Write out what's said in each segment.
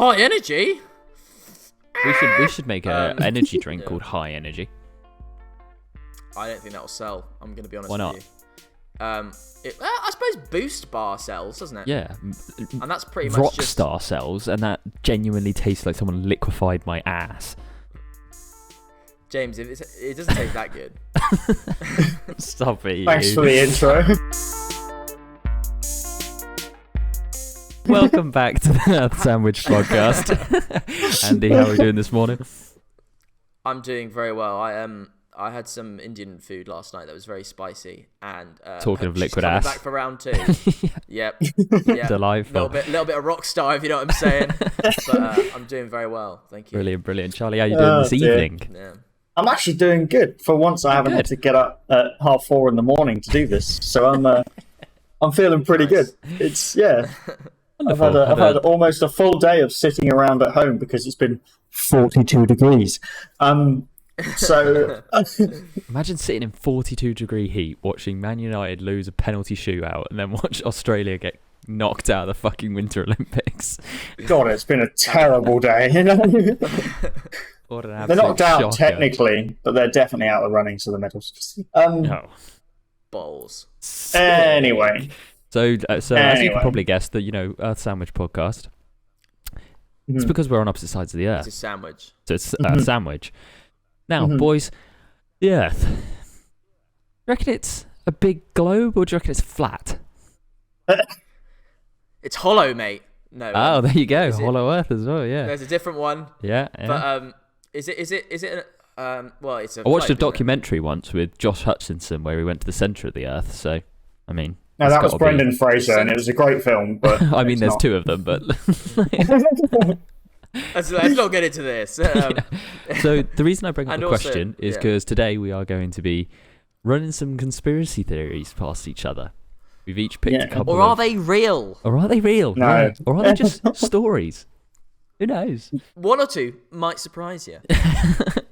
High energy? We should make an energy drink called High Energy. I don't think that'll sell. I'm going to be honest Why not? with you. I suppose Boost Bar sells, doesn't it? Yeah. And that's pretty much just... Rockstar sells, and that genuinely tastes like someone liquefied my ass. James, it doesn't taste that good. Stop it, you. Thanks for the intro. Welcome back to the Earth Sandwich Podcast. Andy, how are we doing this morning? I'm doing very well. I had some Indian food last night that was very spicy, and talking of liquid coming ass, back for round 2. Yep. Delightful. Little bit of rock star, if you know what I'm saying. But I'm doing very well, thank you. Brilliant. Charlie, how are you doing this evening? Yeah. I'm actually doing good. For once, I haven't had to get up at 4:30 in the morning to do this, so I'm feeling pretty good. It's I've had almost a full day of sitting around at home because it's been 42 degrees. So imagine sitting in 42-degree heat, watching Man United lose a penalty shootout, and then watch Australia get knocked out of the fucking Winter Olympics. God, it's been a terrible day. You know, What an they're knocked out shocker. technically, but they're definitely out of the running for the medals. No. Balls. Anyway. So as you can probably guess, the Earth Sandwich Podcast. It's because we're on opposite sides of the Earth. It's a sandwich. So it's a sandwich. Now, boys, the Earth. Do you reckon it's a big globe, or do you reckon it's flat? It's hollow, mate. No. Oh, there you go. Hollow Earth as well. Yeah. There's a different one. Yeah. But is it? Well, it's a. I watched a globe, isn't it? documentary once with Josh Hutcherson where he went to the centre of the Earth. So, I mean. No, that was Brendan Fraser, and it was a great film. But I mean, there's two of them, but. Let's not get into this. So the reason I bring up the also, question is because today we are going to be running some conspiracy theories past each other. We've each picked a couple. Or are they real? Or are they real? No. Yeah. Or are they just stories? Who knows? One or two might surprise you.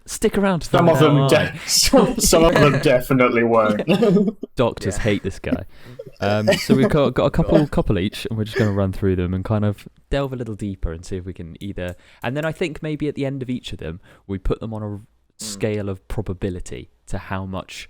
Stick around to some find of them. out. Some of them definitely won't. Doctors hate this guy. So we've got a couple each, and we're just going to run through them and kind of delve a little deeper and see if we can either. And then I think maybe at the end of each of them, we put them on a scale of probability to how much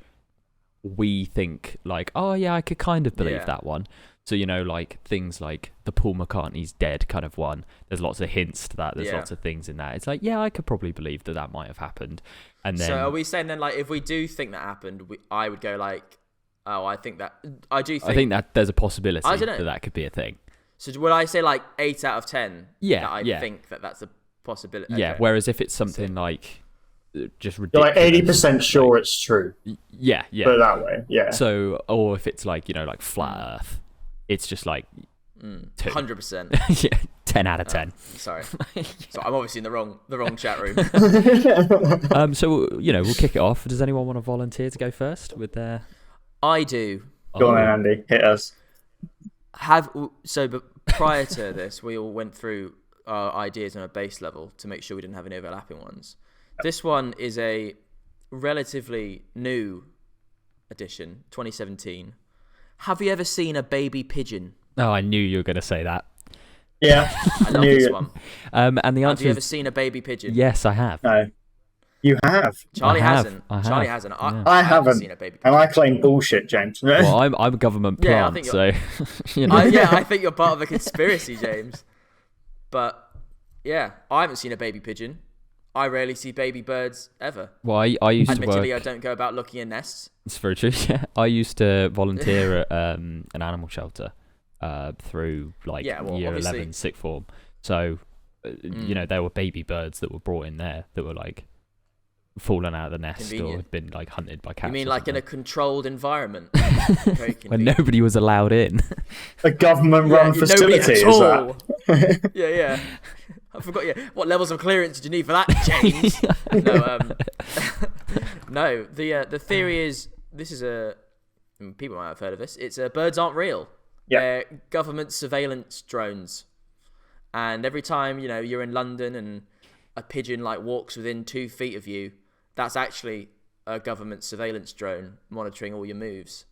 we think. Like, oh yeah, I could kind of believe that one. So, like things like the Paul McCartney's dead kind of one. There's lots of hints to that. There's lots of things in that. It's like, yeah, I could probably believe that might have happened. And then, so are we saying then, like, if we do think that happened, I would go like, oh, I think that I do. I think that there's a possibility I don't know. that could be a thing. So would I say like 8 out of 10? Yeah, that I think that's a possibility. Yeah. Okay. Whereas if it's something like just You're ridiculous, like 80% sure it's true. Yeah. Put it that way. Yeah. So, or if it's like like flat Earth. It's just like 100%. Yeah, 10 out of 10. Sorry. So I'm obviously in the wrong chat room. So we'll kick it off. Does anyone want to volunteer to go first with their? I do. Go on, Andy. Hit us. But prior to this, we all went through our ideas on a base level to make sure we didn't have any overlapping ones. This one is a relatively new edition, 2017. Have you ever seen a baby pigeon? Oh, I knew you were going to say that. Yeah, I love this one. And the answer have you ever is seen a baby pigeon? yes, I have. No. You have. Charlie I have. hasn't. I have. Charlie hasn't. Yeah. I haven't haven't. seen a baby pigeon. And I claim bullshit, James. Well, I'm a government Yeah, I plant, think so I think you're part of a conspiracy, James. But yeah, I haven't seen a baby pigeon. I rarely see baby birds ever. Well, I used to Admittedly, work. I don't go about looking in nests. It's very true. Yeah, I used to volunteer at an animal shelter through year obviously. 11 sixth form. So there were baby birds that were brought in there that were like fallen out of the nest or had been like hunted by cats. You mean like in a controlled environment? When nobody was allowed in. A government-run facility, is that? Yeah. I forgot. Yeah, what levels of clearance did you need for that, James? No. The theory is this is people might have heard of this. It's birds aren't real. Yeah. They're government surveillance drones, and every time you're in London and a pigeon like walks within 2 feet of you, that's actually a government surveillance drone monitoring all your moves.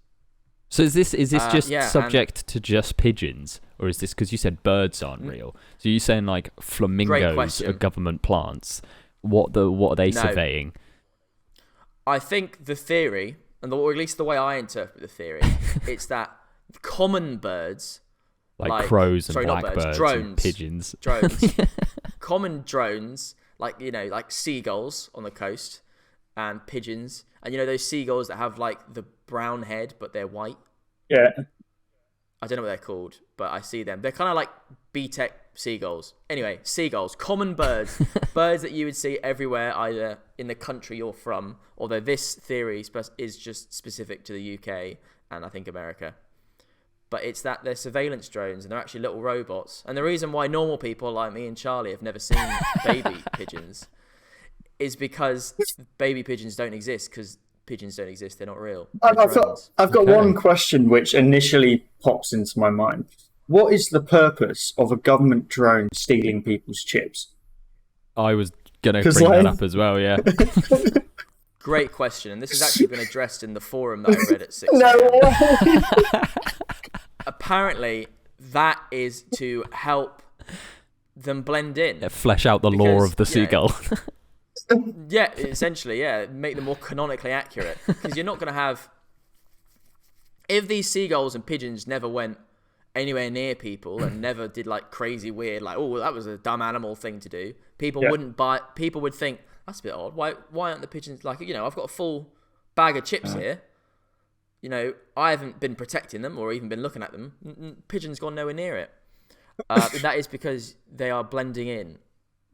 So is this just yeah, subject to just pigeons, or is this because you said birds aren't real? So you're saying like flamingos are government plants? What are they surveying? I think the theory, or at least the way I interpret the theory, it's that common birds, like crows and blackbirds, and pigeons, common drones, like like seagulls on the coast, and pigeons, and those seagulls that have like the brown head but they're white. Yeah. I don't know what they're called, but I see them. They're kind of like B-Tech seagulls. Anyway, seagulls, common birds, birds that you would see everywhere, either in the country you're from, although this theory is just specific to the UK and I think America. But it's that they're surveillance drones and they're actually little robots. And the reason why normal people like me and Charlie have never seen baby pigeons is because baby pigeons don't exist, because pigeons don't exist. They're not real. I've got one question which initially pops into my mind. What is the purpose of a government drone stealing people's chips? I was going to bring that up as well, yeah. Great question. And this has actually been addressed in the forum that I read at 6 No. Apparently, that is to help them blend in. Flesh out the lore of the seagull. Yeah, essentially, yeah. Make them more canonically accurate. Because you're not going to have... If these seagulls and pigeons never went anywhere near people and never did like crazy weird, like, oh, that was a dumb animal thing to do, people would think, that's a bit odd. Why aren't the pigeons like, I've got a full bag of chips here. I haven't been protecting them or even been looking at them. Pigeons gone nowhere near it. That is because they are blending in.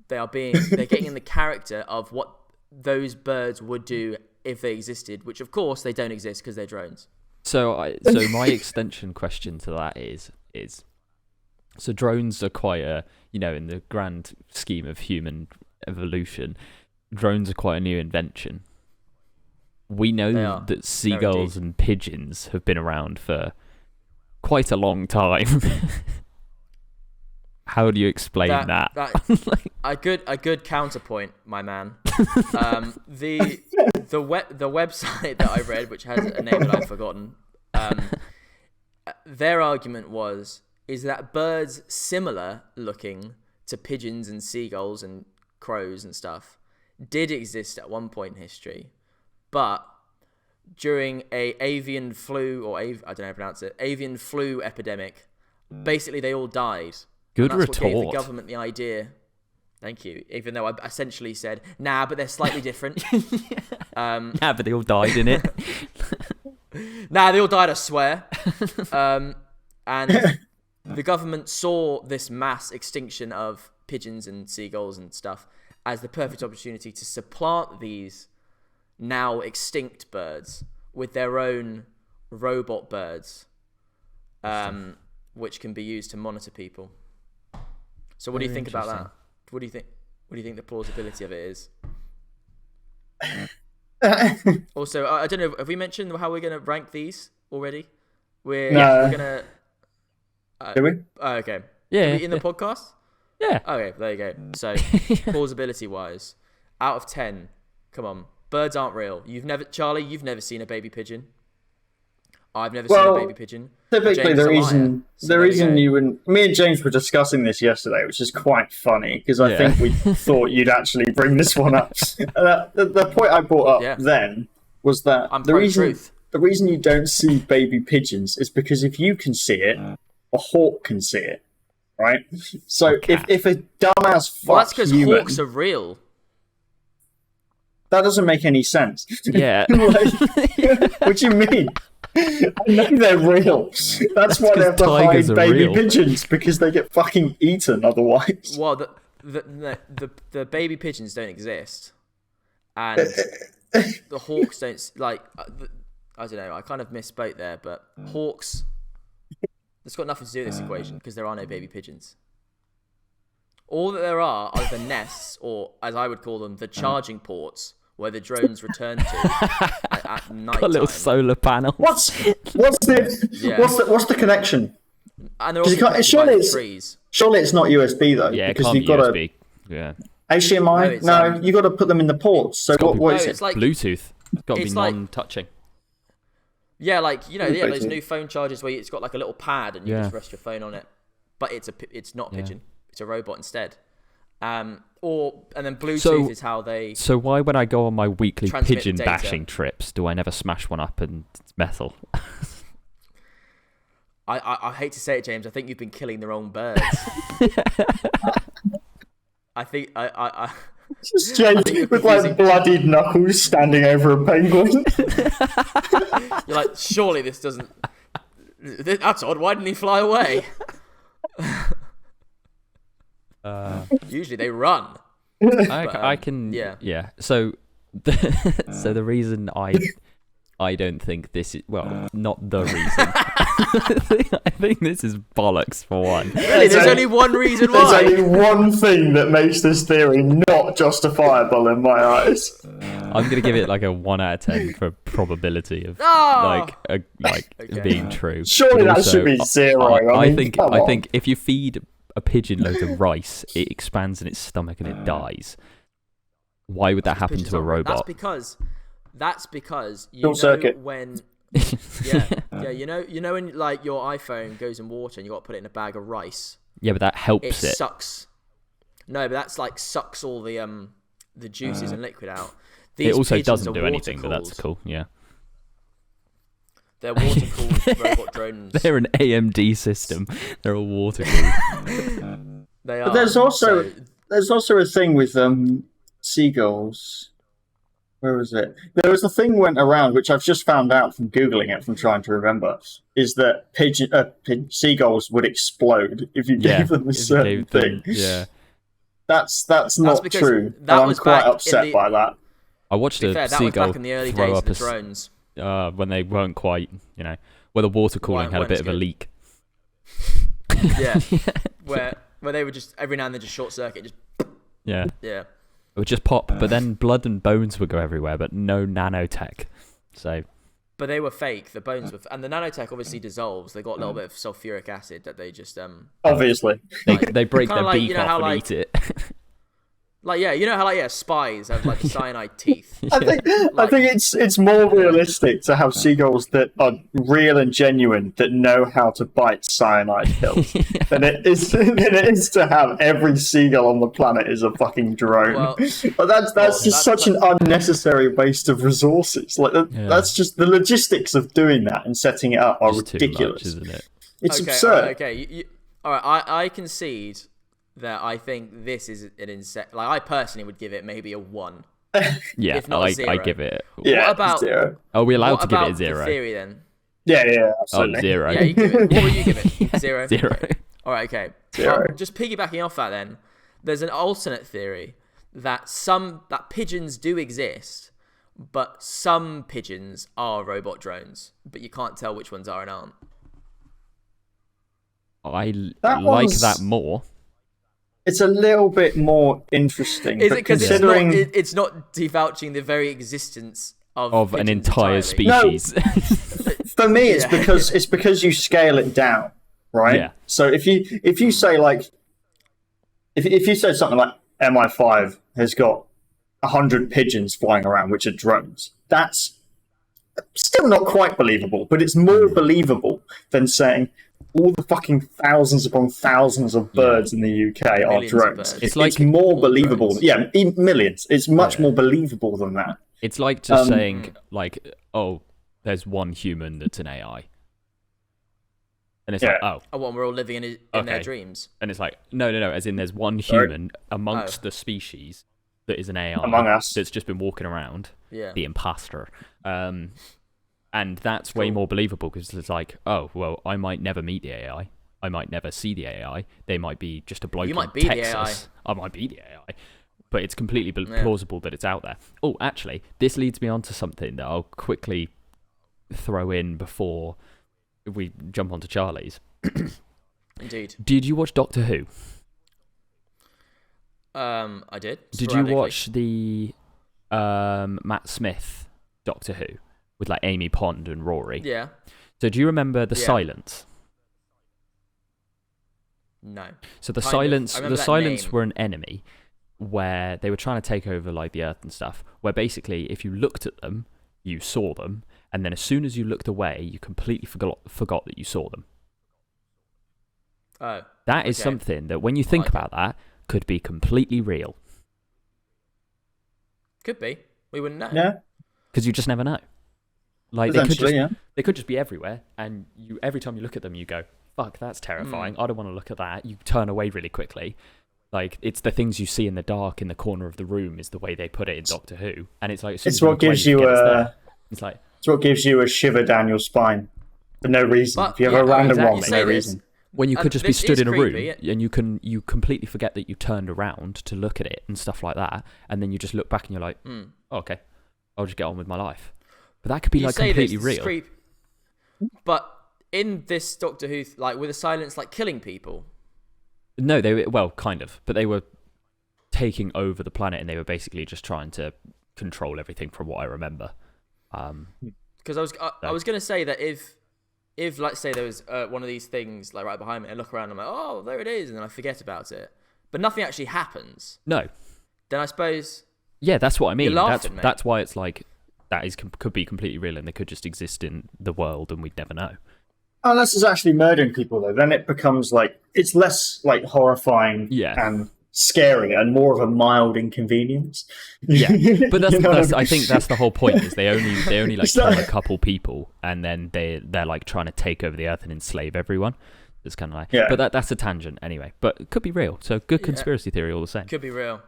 They're getting in the character of what those birds would do if they existed, which of course they don't exist because they're drones. So my extension question to that is so drones are quite in the grand scheme of human evolution, drones are quite a new invention. We know that seagulls and pigeons have been around for quite a long time. How do you explain that? A good counterpoint, my man. The website that I read, which has a name that I've forgotten, their argument is that birds similar looking to pigeons and seagulls and crows and stuff did exist at one point in history, but during a avian flu I don't know how to pronounce it, avian flu epidemic, basically they all died. Good and that's retort. What gave the government the idea. Thank you. Even though I essentially said, nah, but they're slightly different. But they all died in it. Nah, they all died, I swear. And the government saw this mass extinction of pigeons and seagulls and stuff as the perfect opportunity to supplant these now extinct birds with their own robot birds, which can be used to monitor people. So what do you think about that? What do you think the plausibility of it is? Also, I don't know, have we mentioned how we're going to rank these already? We're going to... Do we? Oh, okay. Yeah. In the podcast? Yeah. Okay, there you go. So, plausibility-wise, out of 10, come on, birds aren't real. Charlie, you've never seen a baby pigeon. I've never seen a baby pigeon. Typically, the reason me and James were discussing this yesterday, which is quite funny because I think we thought you'd actually bring this one up. The point I brought up then was that the reason you don't see baby pigeons is because if you can see it, a hawk can see it, right? So if a dumbass that's because hawks are real. That doesn't make any sense. Yeah. What do you mean? I know they're real. That's why they have to hide baby pigeons, because they get fucking eaten otherwise. Well, the baby pigeons don't exist, and the hawks don't. Like, I don't know. I kind of misspoke there, but hawks. It's got nothing to do with this equation because there are no baby pigeons. All that there are the nests, or as I would call them, the charging ports, where the drones return to at night. Got a little solar panel. What's the connection? And they're also surely trees. Surely it's not USB though. Yeah, because you've got USB. HDMI. No, you got to put them in the ports. So what is it? It's like Bluetooth. It's got to be non-touching. Yeah, like those new phone chargers where it's got like a little pad and you just rest your phone on it, but it's not a pigeon, it's a robot instead. And then Bluetooth is how they. So why, when I go on my weekly pigeon data. bashing trips, do I never smash one up and it's metal? I hate to say it, James. I think you've been killing the wrong birds. I think I Just James with like bloodied knuckles standing over a penguin. You're like, surely this doesn't. That's odd. Why didn't he fly away? Usually they run. I can. Yeah. So, the reason I don't think this is not the reason. I think this is bollocks for one. Really, there's only one reason why. There's only one thing that makes this theory not justifiable in my eyes. I'm gonna give it like a 1 out of 10 for probability of being true. Surely but that should be 0. I think if you feed a pigeon loads of rice, it expands in its stomach and it dies. Why would that happen to a robot? That's because you Short circuit. When you know when like your iPhone goes in water and you got to put it in a bag of rice. Yeah, but that helps it. Sucks. No, but that's like sucks all the juices and liquid out. It also doesn't do anything, but that's cool. Yeah. They're water cooled robot drones. They're an AMD system. They're all water cooled. They are. But there's also a thing with seagulls. Where was it? There was a thing went around, which I've just found out from Googling it, from trying to remember, is that seagulls would explode if you gave them a certain thing. That's not true. I'm quite upset by that. I watched a that seagull was back in the early throw days up of the drones. When they weren't quite, where the water cooling had a bit of a leak. Yeah, where they would just every now and then just short circuit, just yeah. It would just pop, but then blood and bones would go everywhere, but no nanotech. So, but they were fake. The bones were, and the nanotech obviously dissolves. They got a little bit of sulfuric acid that they just obviously they break their beak off and eat it. Like you know how spies have like the cyanide teeth. I think it's more realistic to have seagulls that are real and genuine that know how to bite cyanide pills than it is to have every seagull on the planet is a fucking drone. Well, but that's such an unnecessary waste of resources. That's just the logistics of doing that and setting it up are ridiculous, isn't it? It's absurd. Okay, all right. I concede that I think this is an insect. Like I personally would give it maybe a 1. Yeah, if not I give it. Yeah, what about 0? Are we allowed to give it a 0? The theory then. Yeah, absolutely. 0. Yeah, you give it. What would you give it? 0. 0. Okay. All right, okay. 0. Just piggybacking off that, then there's an alternate theory that pigeons do exist, but some pigeons are robot drones, but you can't tell which ones are and aren't. I like that more. It's a little bit more interesting. Is it because it's not divouching the very existence of an entire entirely? species? No, for me, it's because you scale it down, right? Yeah. So if you say like if you say something like MI5 has got 100 pigeons flying around, which are drones, that's still not quite believable, but it's more believable than saying all the fucking thousands upon thousands of birds in the UK are drones. It's more believable. Drones. Yeah, millions. It's much more believable than that. It's like just saying, like, oh, there's one human that's an AI. And it's like, oh. We're all living in their dreams. And it's like, no, as in there's one human amongst the species that is an AI. Among us. That's just been walking around. Yeah. The imposter. And that's way more believable because it's like, oh, well, I might never meet the AI. I might never see the AI. They might be just a bloke in Texas. I might be the AI. But it's completely plausible that it's out there. Oh, actually, this leads me on to something that I'll quickly throw in before we jump onto Charlie's. Indeed. Did you watch Doctor Who? I did. Did you watch the Matt Smith Doctor Who? With like Amy Pond and Rory. Yeah. So do you remember the Silence? No. So the Silence were an enemy where they were trying to take over like the Earth and stuff. Where basically, if you looked at them, you saw them, and then as soon as you looked away, you completely forgot that you saw them. Oh. That is something that, when you think about that, could be completely real. Could be. We wouldn't know. Yeah. Because you just never know. Like they could just be everywhere, and every time you look at them, you go, "Fuck, that's terrifying. I don't want to look at that." You turn away really quickly. Like, it's the things you see in the dark in the corner of the room is the way they put it in Doctor Who, and it's like it's what gives you it's like it's what gives you a shiver down your spine for no reason. If you have a random one for no reason. When you could just be stood in a room and you completely forget that you turned around to look at it and stuff like that, and then you just look back and you're like, oh, okay, I'll just get on with my life. But that could be like completely real. But in this Doctor Who, like, were the Silence like killing people? No, they were, well, kind of, but they were taking over the planet, and they were basically just trying to control everything, from what I remember. Because I was going to say that if let's say there was one of these things like right behind me, and I look around, and I'm like, oh, there it is, and then I forget about it, but nothing actually happens. No. Then I suppose. Yeah, that's what I mean. That's why it's like could be completely real, and they could just exist in the world, and we'd never know. Unless it's actually murdering people, though, then it becomes like it's less like horrifying and scary, and more of a mild inconvenience. Yeah, but I think that's the whole point. Is they only like kill a couple people, and then they're like trying to take over the Earth and enslave everyone. It's kind of like, but that's a tangent anyway. But it could be real. So good conspiracy theory all the same. Could be real.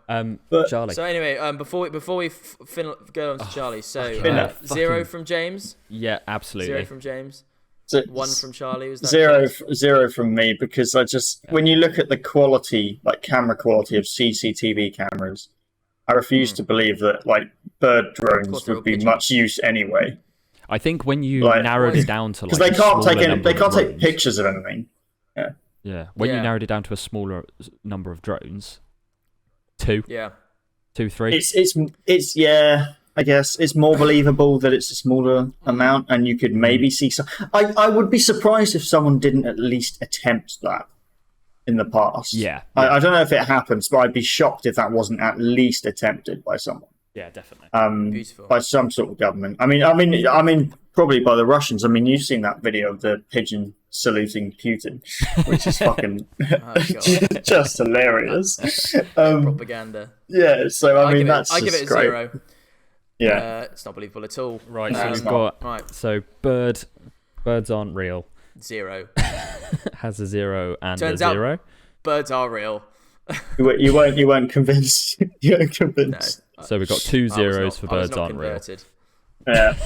Charlie. So anyway, before we go on to Charlie, so 0 from James. Yeah, absolutely. 0 from James. 1 from Charlie. Was that 0 from me, because when you look at the quality, like camera quality of CCTV cameras, I refuse to believe that like bird drones would be much use anyway. I think when you narrowed it down to, like, because they can't take pictures of anything. Yeah. When you narrowed it down to a smaller number of drones, 2. Yeah. 2, 3. It's I guess it's more believable that it's a smaller amount, and you could maybe see some. I would be surprised if someone didn't at least attempt that in the past. Yeah. I don't know if it happens, but I'd be shocked if that wasn't at least attempted by someone. Yeah, definitely. Beautiful. By some sort of government. I mean, probably by the Russians. I mean, you've seen that video of the pigeon saluting Putin, which is fucking just hilarious. Propaganda. Yeah, so I give it a 0. Yeah, it's not believable at all. Right, so we've got so birds aren't real. 0 has a 0 and Turns a 0. Out birds are real. You weren't convinced. You weren't convinced. No, so we've got 2 zeros for birds aren't converted. Real. Yeah.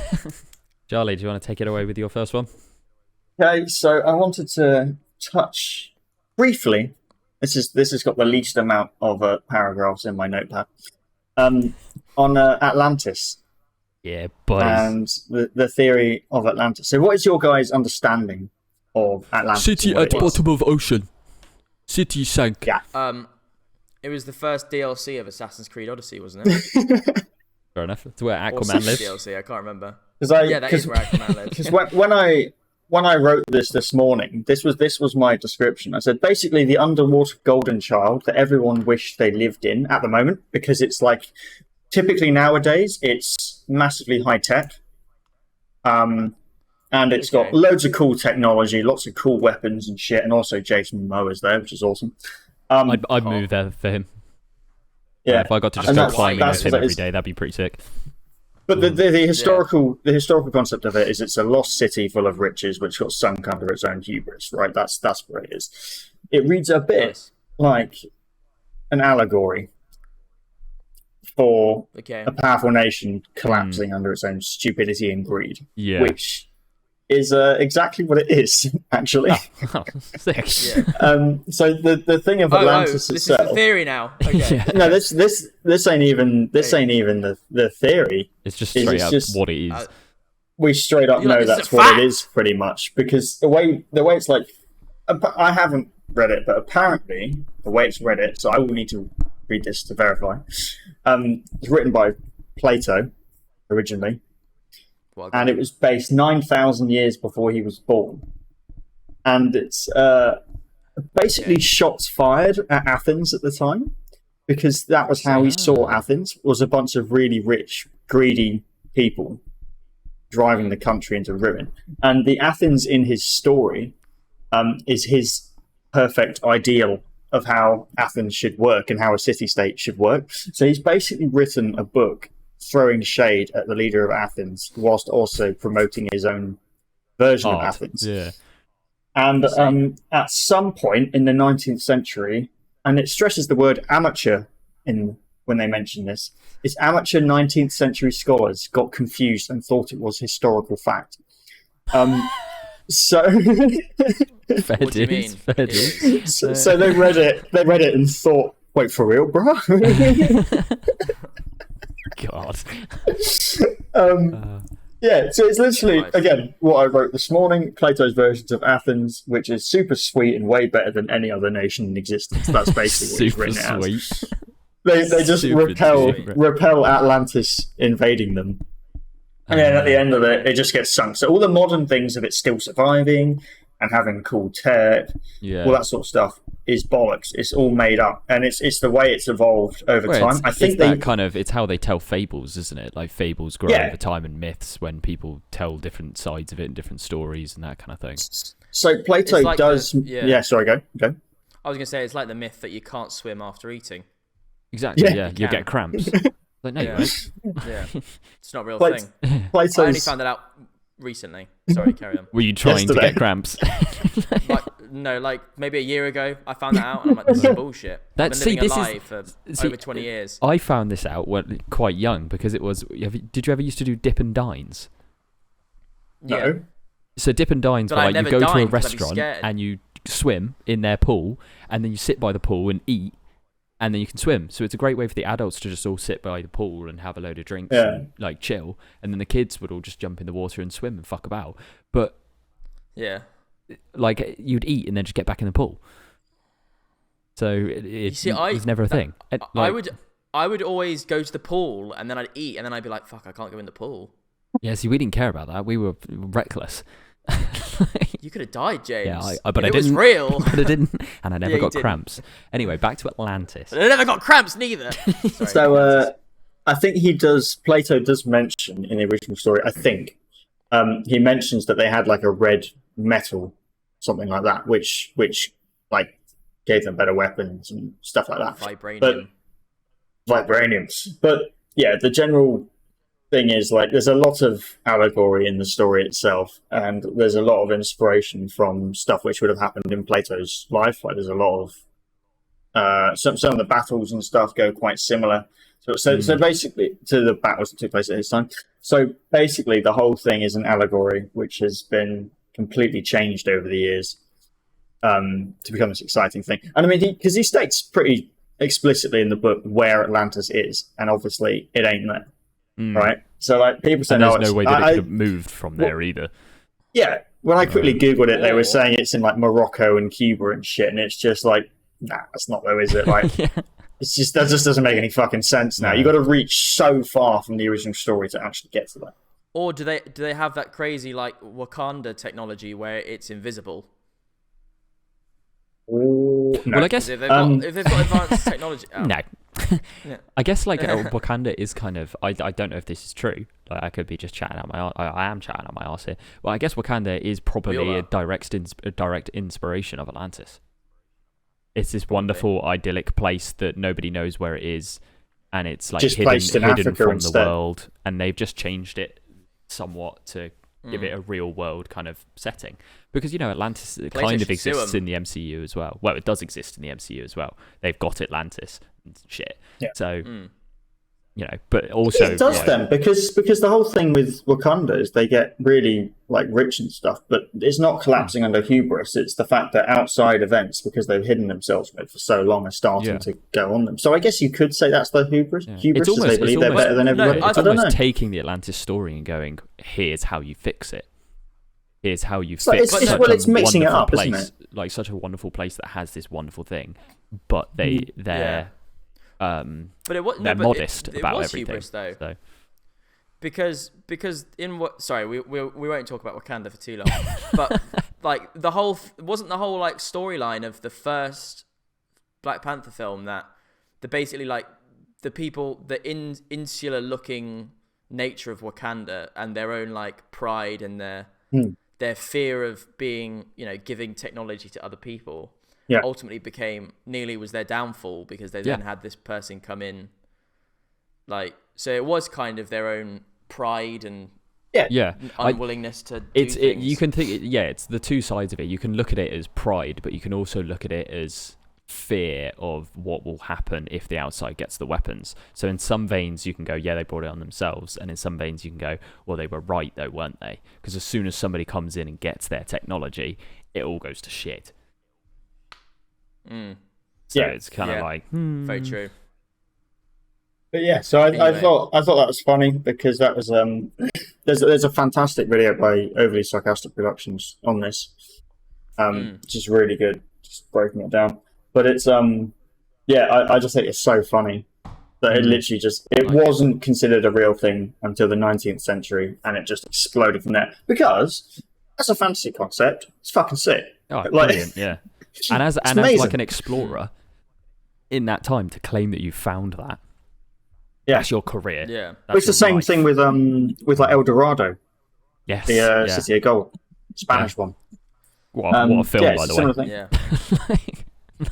Charlie, do you want to take it away with your first one? Okay, so I wanted to touch briefly. This has got the least amount of paragraphs in my notepad. On Atlantis. Yeah, buddy. And the theory of Atlantis. So what is your guys' understanding of Atlantis? City at bottom of ocean. City sank. Yeah. It was the first DLC of Assassin's Creed Odyssey, wasn't it? Fair enough. It's where Aquaman lives. DLC, I can't remember. That is where Aquaman lives. Because when I wrote this morning, this was my description. I said, basically, the underwater golden child that everyone wished they lived in at the moment, because it's like, typically nowadays, it's massively high tech. And it's got loads of cool technology, lots of cool weapons and shit, and also Jason Momoa's there, which is awesome. I'd move there for him. Yeah, if I got to just go climbing with him every day, that'd be pretty sick. But the historical concept of it is it's a lost city full of riches which got sunk under its own hubris, right? That's what it is. It reads a bit like an allegory for a powerful nation collapsing under its own stupidity and greed, which is exactly what it is, actually. Oh, sick. So the thing of Atlantis this itself. This is the theory now. Okay. No, this ain't even the theory. It's just straight up what it is. We straight up know that's what it is, pretty much, because the way it's like, I haven't read it, but apparently the way it's read it, so I will need to read this to verify. It's written by Plato originally. And it was based 9,000 years before he was born. And it's basically shots fired at Athens at the time, because that was how he saw Athens, was a bunch of really rich, greedy people driving the country into ruin. And the Athens in his story is his perfect ideal of how Athens should work and how a city-state should work. So he's basically written a book throwing shade at the leader of Athens whilst also promoting his own version of Athens. Yeah. And at some point in the 19th century, and it stresses the word amateur when they mention this, it's amateur 19th century scholars got confused and thought it was historical fact. So Fair What do you dues, mean? fair dues. so they read it and thought, wait, for real, bro? God. Yeah, so it's literally, Nice. again, what I wrote this morning, Plato's versions of Athens, which is super sweet and way better than any other nation in existence. That's basically what he's Super written it as. sweet. They just Super sweet. repel Atlantis invading them. And then at the end of it, it just gets sunk. So all the modern things of it still surviving and having cool tech, Yeah. all that sort of stuff is bollocks. It's all made up, and it's the way it's evolved over Well, time. I think it's how they tell fables, isn't it? Like fables grow Yeah. over time, and myths when people tell different sides of it and different stories and that kind of thing. so. Plato It's like does. yeah. Sorry, go. I was gonna say it's like the myth that you can't swim after eating. Exactly. Yeah. Yeah, You you can. get cramps. Like no, you Yeah. won't. Yeah, it's not a real Plat- thing. I only Plato's. found that out recently. Sorry, carry on. Were you trying to Yesterday. get cramps? Like maybe a year ago, I found that out, and I'm like, this is bullshit. I've been living a lie for over 20 years. I found this out when quite young because it was. Did you ever used to do dip and dines? No. Yeah. So dip and dines, But I like you never go to a dined 'cause I'd be restaurant scared. and you swim in their pool, and then you sit by the pool and eat, and then you can swim. So it's a great way for the adults to just all sit by the pool and have a load of drinks and like chill, and then the kids would all just jump in the water and swim and fuck about. But Yeah. like you'd eat and then just get back in the pool. So it was never a thing. I would always go to the pool and then I'd eat and then I'd be like, fuck, I can't go in the pool. Yeah, see, we didn't care about that. We were reckless. You could have died, James. Yeah, but If I it was didn't. real. But I didn't, and I never Yeah, you got didn't. cramps. Anyway, back to Atlantis. I never got cramps neither. Sorry, So I think Plato does mention in the original story, I think, he mentions that they had like a red metal, something like that, which like gave them better weapons and stuff like that. Vibranium. Vibraniums. But yeah, the general thing is like there's a lot of allegory in the story itself, and there's a lot of inspiration from stuff which would have happened in Plato's life. Like there's a lot of some of the battles and stuff go quite similar. So basically to the battles that took place at his time. So basically the whole thing is an allegory which has been completely changed over the years to become this exciting thing. And I mean, because he states pretty explicitly in the book where Atlantis is, and obviously it ain't there. Right, so like people say, And no, there's no way that it could have moved from there either. Yeah, when I quickly googled it, they were saying it's in like Morocco and Cuba and shit, and it's just like, nah, that's not there, is it? Like, it's just that just doesn't make any fucking sense now. You got to reach so far from the original story to actually get to that. Or do they have that crazy like Wakanda technology where it's invisible? No. Well, I guess If they've got advanced technology, no. Yeah. I guess like Wakanda is kind of. I don't know if this is true. Like I could be just chatting out my. I am chatting out my arse here. Well, I guess Wakanda is probably a direct inspiration of Atlantis. It's this wonderful idyllic place that nobody knows where it is, and it's like Just placed in hidden Africa from instead. the world. And they've just changed it somewhat to give it a real world kind of setting, because Atlantis kind of exists in the MCU as well. Well, it does exist in the MCU as well. They've got Atlantis and shit. Yeah. So but also It does them because the whole thing with Wakanda is they get really like rich and stuff, but it's not collapsing under hubris. It's the fact that outside events, because they've hidden themselves for so long, are starting to go on them. So I guess you could say that's the hubris. Hubris, as they believe they're better than everybody. It's I don't know. almost taking the Atlantis story and going, here's how you fix it. Here's how you like, fix it's mixing it up, place, isn't it? like such a wonderful place that has this wonderful thing, but they're but it was they're modest it about was everything. Hubris, though. So. Because in what? Sorry, we won't talk about Wakanda for too long. But like the whole wasn't the whole like storyline of the first Black Panther film that the basically like the people, the insular looking nature of Wakanda and their own like pride and their fear of being, giving technology to other people, ultimately was their downfall, because they then had this person come in. Like, so it was kind of their own pride and unwillingness to do things. You can think, it's the two sides of it. You can look at it as pride, but you can also look at it as fear of what will happen if the outside gets the weapons. So in some veins you can go, they brought it on themselves, and in some veins you can go, well, they were right though, weren't they? Because as soon as somebody comes in and gets their technology, it all goes to shit. So it's kind of like very true. But yeah, so I thought that was funny, because that was there's a fantastic video by Overly Sarcastic Productions on this, which is really good, just breaking it down. But it's I just think it's so funny that it literally wasn't considered a real thing until the 19th century, and it just exploded from there, because as a fantasy concept, it's fucking sick. Oh, brilliant, yeah. And as like an explorer in that time, to claim that you found that. That's your career. Yeah, it's the same thing with like El Dorado. Yes, the City of Gold, Spanish one. What a film, by the way. Yeah,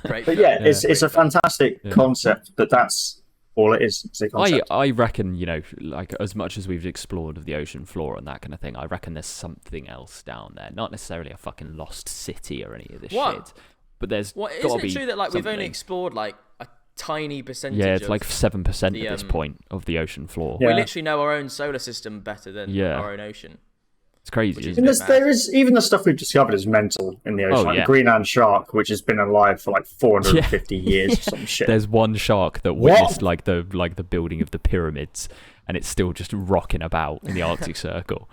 great. But it's a fantastic concept. But that's all it is. It's a concept. I reckon, like, as much as we've explored the ocean floor and that kind of thing, I reckon there's something else down there. Not necessarily a fucking lost city or any of this shit. But there's got to be isn't it true that like something. we've only explored like a tiny percentage? Yeah, it's like 7% at this point of the ocean floor. We literally know our own solar system better than our own ocean. It's crazy. And there is even the stuff we've discovered is mental in the ocean. Like the Greenland shark, which has been alive for like 450 years or some shit. There's one shark that witnessed like the building of the pyramids, and it's still just rocking about in the Arctic Circle.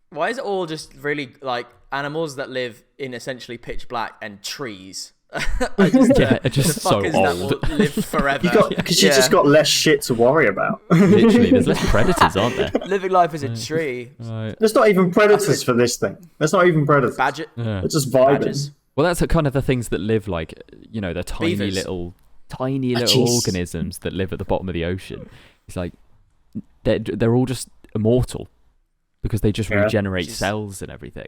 Why is it all just really like animals that live in essentially pitch black and trees? Just so old. That will live forever. Because you just got less shit to worry about. Literally, there's less predators, aren't there? Living life as a tree. Right. There's not even predators for this thing. There's not even predators. It's just vibing. Badgers. Well, that's kind of the things that live like, the tiny Beavers. little organisms that live at the bottom of the ocean. It's like they're all just immortal because they just regenerate cells and everything.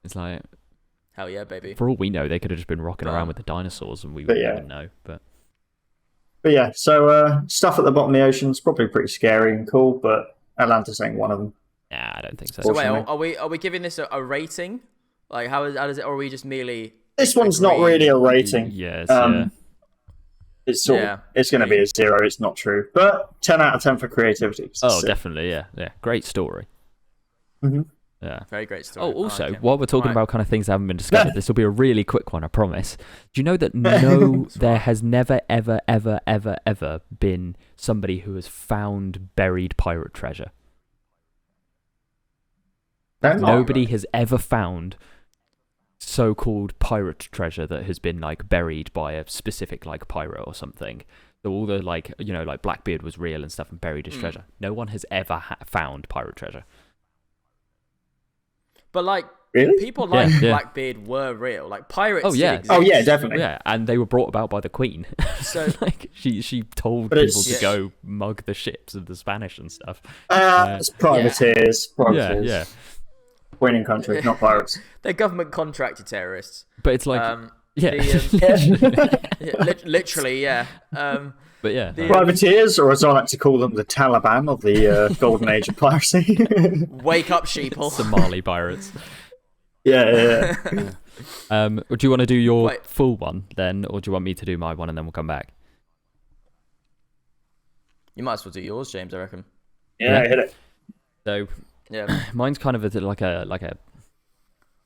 It's like, hell yeah, baby. For all we know, they could have just been rocking around with the dinosaurs and we wouldn't even know. But yeah, so stuff at the bottom of the ocean is probably pretty scary and cool, but Atlantis ain't one of them. Nah, I don't think so. So wait, are we giving this a rating? Like, how does it, or are we just merely... This one's not really a rating. Yes, It's it's going to be a 0. It's not true, but 10 out of 10 for creativity. Oh, definitely, yeah. Great story. Mm-hmm. Yeah, very great story. Oh, also, while we're talking about kind of things that haven't been discovered, this will be a really quick one, I promise. Do you know that there has never, ever, ever, ever, ever been somebody who has found buried pirate treasure? Nobody has ever found so-called pirate treasure that has been like buried by a specific like pirate or something. So all the like Blackbeard was real and stuff and buried his treasure. No one has ever found pirate treasure. But like people like Blackbeard were real. Like pirates. Exist. Oh yeah, definitely. Yeah, and they were brought about by the Queen. So like she told people to go mug the ships of the Spanish and stuff. It's privateers. Yeah. Winning country, not pirates. They're government contracted terrorists. But it's like literally, yeah. But yeah, privateers, or as I like to call them, the Taliban of the golden age of piracy. Wake up, sheeple. Somali pirates. Yeah. Do you want to do your full one then, or do you want me to do my one and then we'll come back? You might as well do yours, James. I reckon. Yeah, hit it. So mine's kind of like a.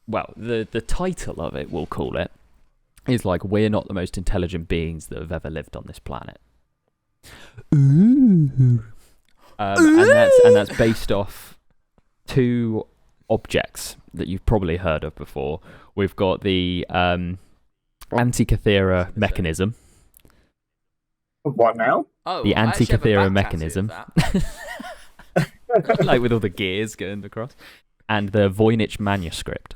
Well, the title of it, we'll call it, is like, we're not the most intelligent beings that have ever lived on this planet. Ooh. And that's based off 2 objects that you've probably heard of before. We've got the Antikythera mechanism. What now? Oh, the Antikythera mechanism. Like with all the gears going across. And the Voynich manuscript.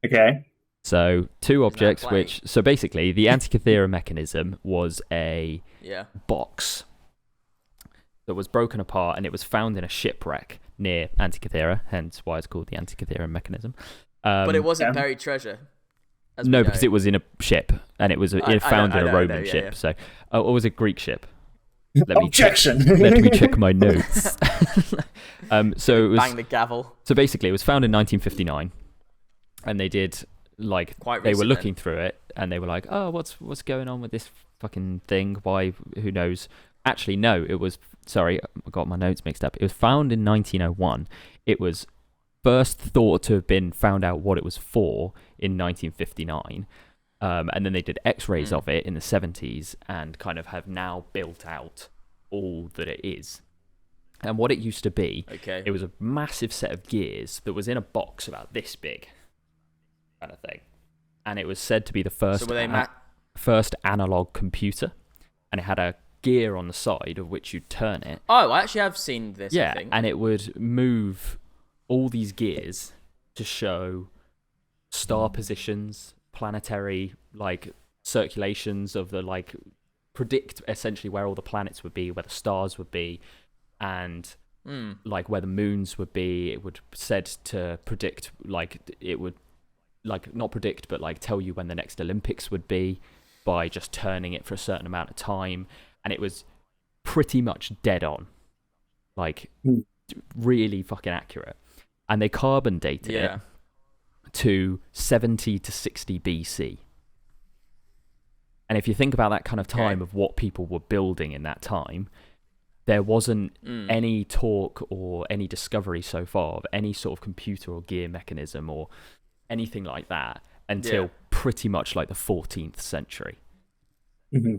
Okay. So 2 objects so basically the Antikythera mechanism was a box that was broken apart, and it was found in a shipwreck near Antikythera, hence why it's called the Antikythera mechanism. But it wasn't buried treasure. No, because it was in a ship, and it was found in a Roman ship. So, or was it Greek ship? Objection. Let me check my notes. So it was, bang the gavel. So basically, it was found in 1959, and they did they were looking through it, and they were like, "Oh, what's going on with this fucking thing? Why? Who knows?" Actually, no. It was I got my notes mixed up. It was found in 1901. It was first thought to have been found out what it was for in 1959. And then they did X-rays of it in the 70s and kind of have now built out all that it is. And what it used to be, it was a massive set of gears that was in a box about this big, kind of thing. And it was said to be the first analog computer, and it had a gear on the side of which you'd turn it. Oh, I actually have seen this. Yeah, I think. and it would move all these gears to show star positions, planetary circulations of the predict essentially where all the planets would be, where the stars would be, and where the moons would be. It would said to predict it would not predict but tell you when the next Olympics would be by just turning it for a certain amount of time, and it was pretty much dead on, really fucking accurate. And they carbon dated it to 70 to 60 BC. And if you think about that kind of time of what people were building in that time, there wasn't any talk or any discovery so far of any sort of computer or gear mechanism or anything like that until pretty much the 14th century. Mm-hmm.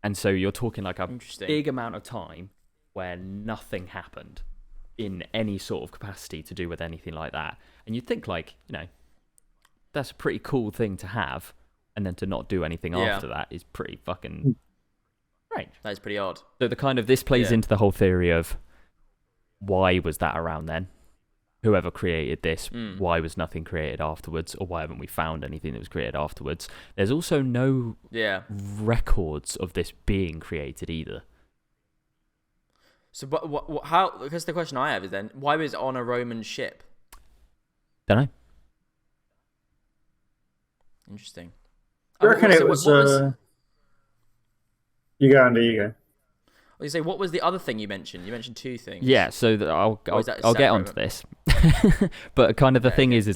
And so you're talking a big amount of time where nothing happened in any sort of capacity to do with anything like that. And you'd think that's a pretty cool thing to have, and then to not do anything after that is pretty fucking strange. That is pretty odd. So this plays into the whole theory of why was that around then? Whoever created this, why was nothing created afterwards, or why haven't we found anything that was created afterwards? There's also no records of this being created either. So, how? Because the question I have is then, why was it on a Roman ship? Don't know. Interesting. I reckon it was. You go, Andy. You go. You say, what was the other thing you mentioned? You mentioned two things. Yeah, so I'll get onto this. But kind of the thing is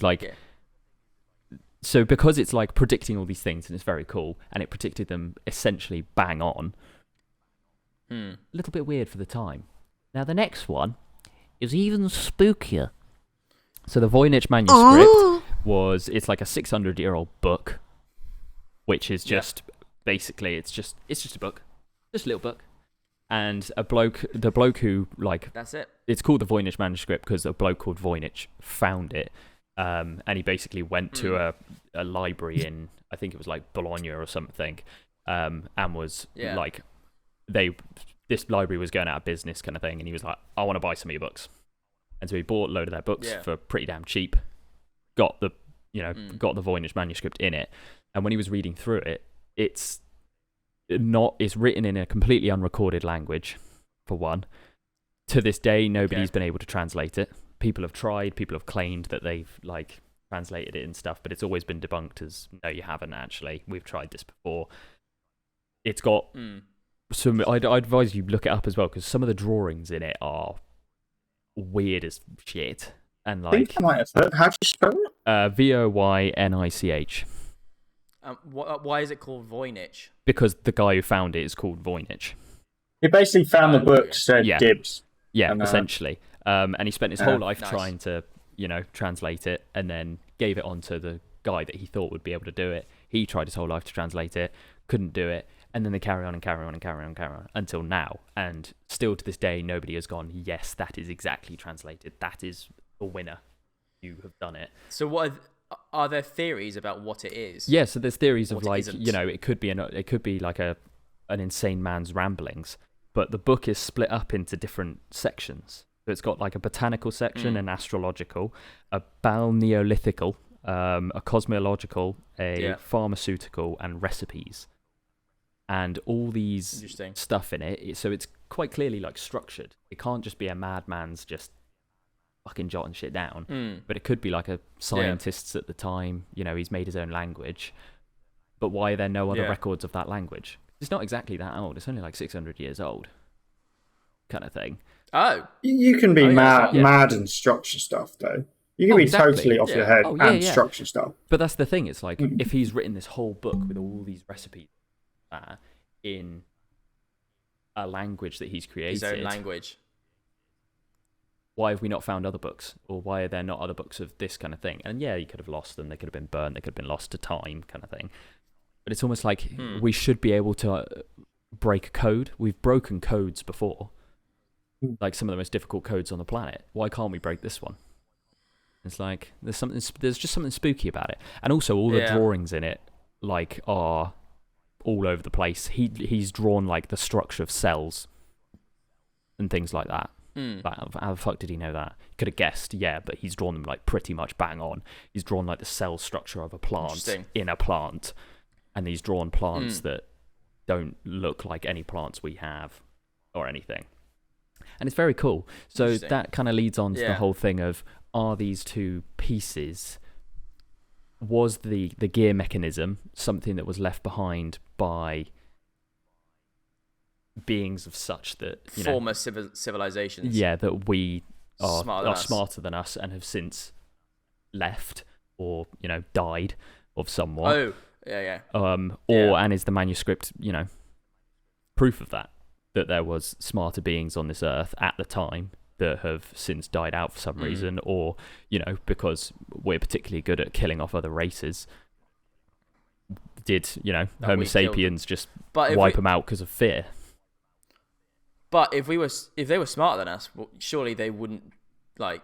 so because it's predicting all these things and it's very cool, and it predicted them essentially bang on. A little bit weird for the time. Now the next one is even spookier. So the Voynich manuscript it's a 600-year-old book, which is just basically it's just a book, just a little book, and the bloke who that's it. It's called the Voynich manuscript because a bloke called Voynich found it, and he basically went to a library in, I think it was Bologna or something, and was this library was going out of business kind of thing, and he was like, I want to buy some of your books. And so he bought a load of their books for pretty damn cheap, got the Voynich manuscript in it, and when he was reading through it, it's written in a completely unrecorded language, for one. To this day, nobody's been able to translate it. People have tried, people have claimed that they've translated it and stuff, but it's always been debunked as, no, you haven't actually. We've tried this before. It's got some. I'd advise you look it up as well, because some of the drawings in it are weird as shit. And I think I might have heard. How do you spell it? Voynich. Why is it called Voynich? Because the guy who found it is called Voynich. He basically found the book, said dibs. Yeah, and, essentially. And he spent his whole life trying to, translate it, and then gave it on to the guy that he thought would be able to do it. He tried his whole life to translate it, couldn't do it, and then they carry on until now. And still to this day, nobody has gone, yes, that is exactly translated. That is the winner. You have done it. So are there theories about what it is? Yeah, so there's theories of it could be an insane man's ramblings, but the book is split up into different sections. So it's got a botanical section, an astrological, a balneolithical, a cosmological, a pharmaceutical, and recipes. And all these stuff in it. So it's quite clearly like structured. It can't just be a madman's just fucking jotting shit down, but it could be like a scientist's at the time. He's made his own language, but why are there no other records of that language? It's not exactly that old. It's only like 600 years old, kind of thing. Oh, you can be mad and structure stuff though. You can be totally off your head and structure stuff. But that's the thing. It's like if he's written this whole book with all these recipes in a language that he's created, his own language. Why have we not found other books? Or why are there not other books of this kind of thing? And he could have lost them. They could have been burned. They could have been lost to time, kind of thing. But it's almost like we should be able to break a code. We've broken codes before, like some of the most difficult codes on the planet. Why can't we break this one? It's like there's just something spooky about it. And also all the drawings in it like are all over the place. He's drawn like the structure of cells and things like that. Like, how the fuck did he know that? Could have guessed, but he's drawn them like pretty much bang on. He's drawn like the cell structure of a plant in a plant, and he's drawn plants that don't look like any plants we have or anything. And it's very cool. So that kind of leads on to the whole thing of, are these two pieces, was the gear mechanism something that was left behind by beings of such that former civilizations, that we are smarter than us and have since left or died of someone. And is the manuscript proof of that there was smarter beings on this earth at the time that have since died out for some reason, or because we're particularly good at killing off other races, did Homo sapiens just wipe them out because of fear? But if they were smarter than us, well, surely they wouldn't like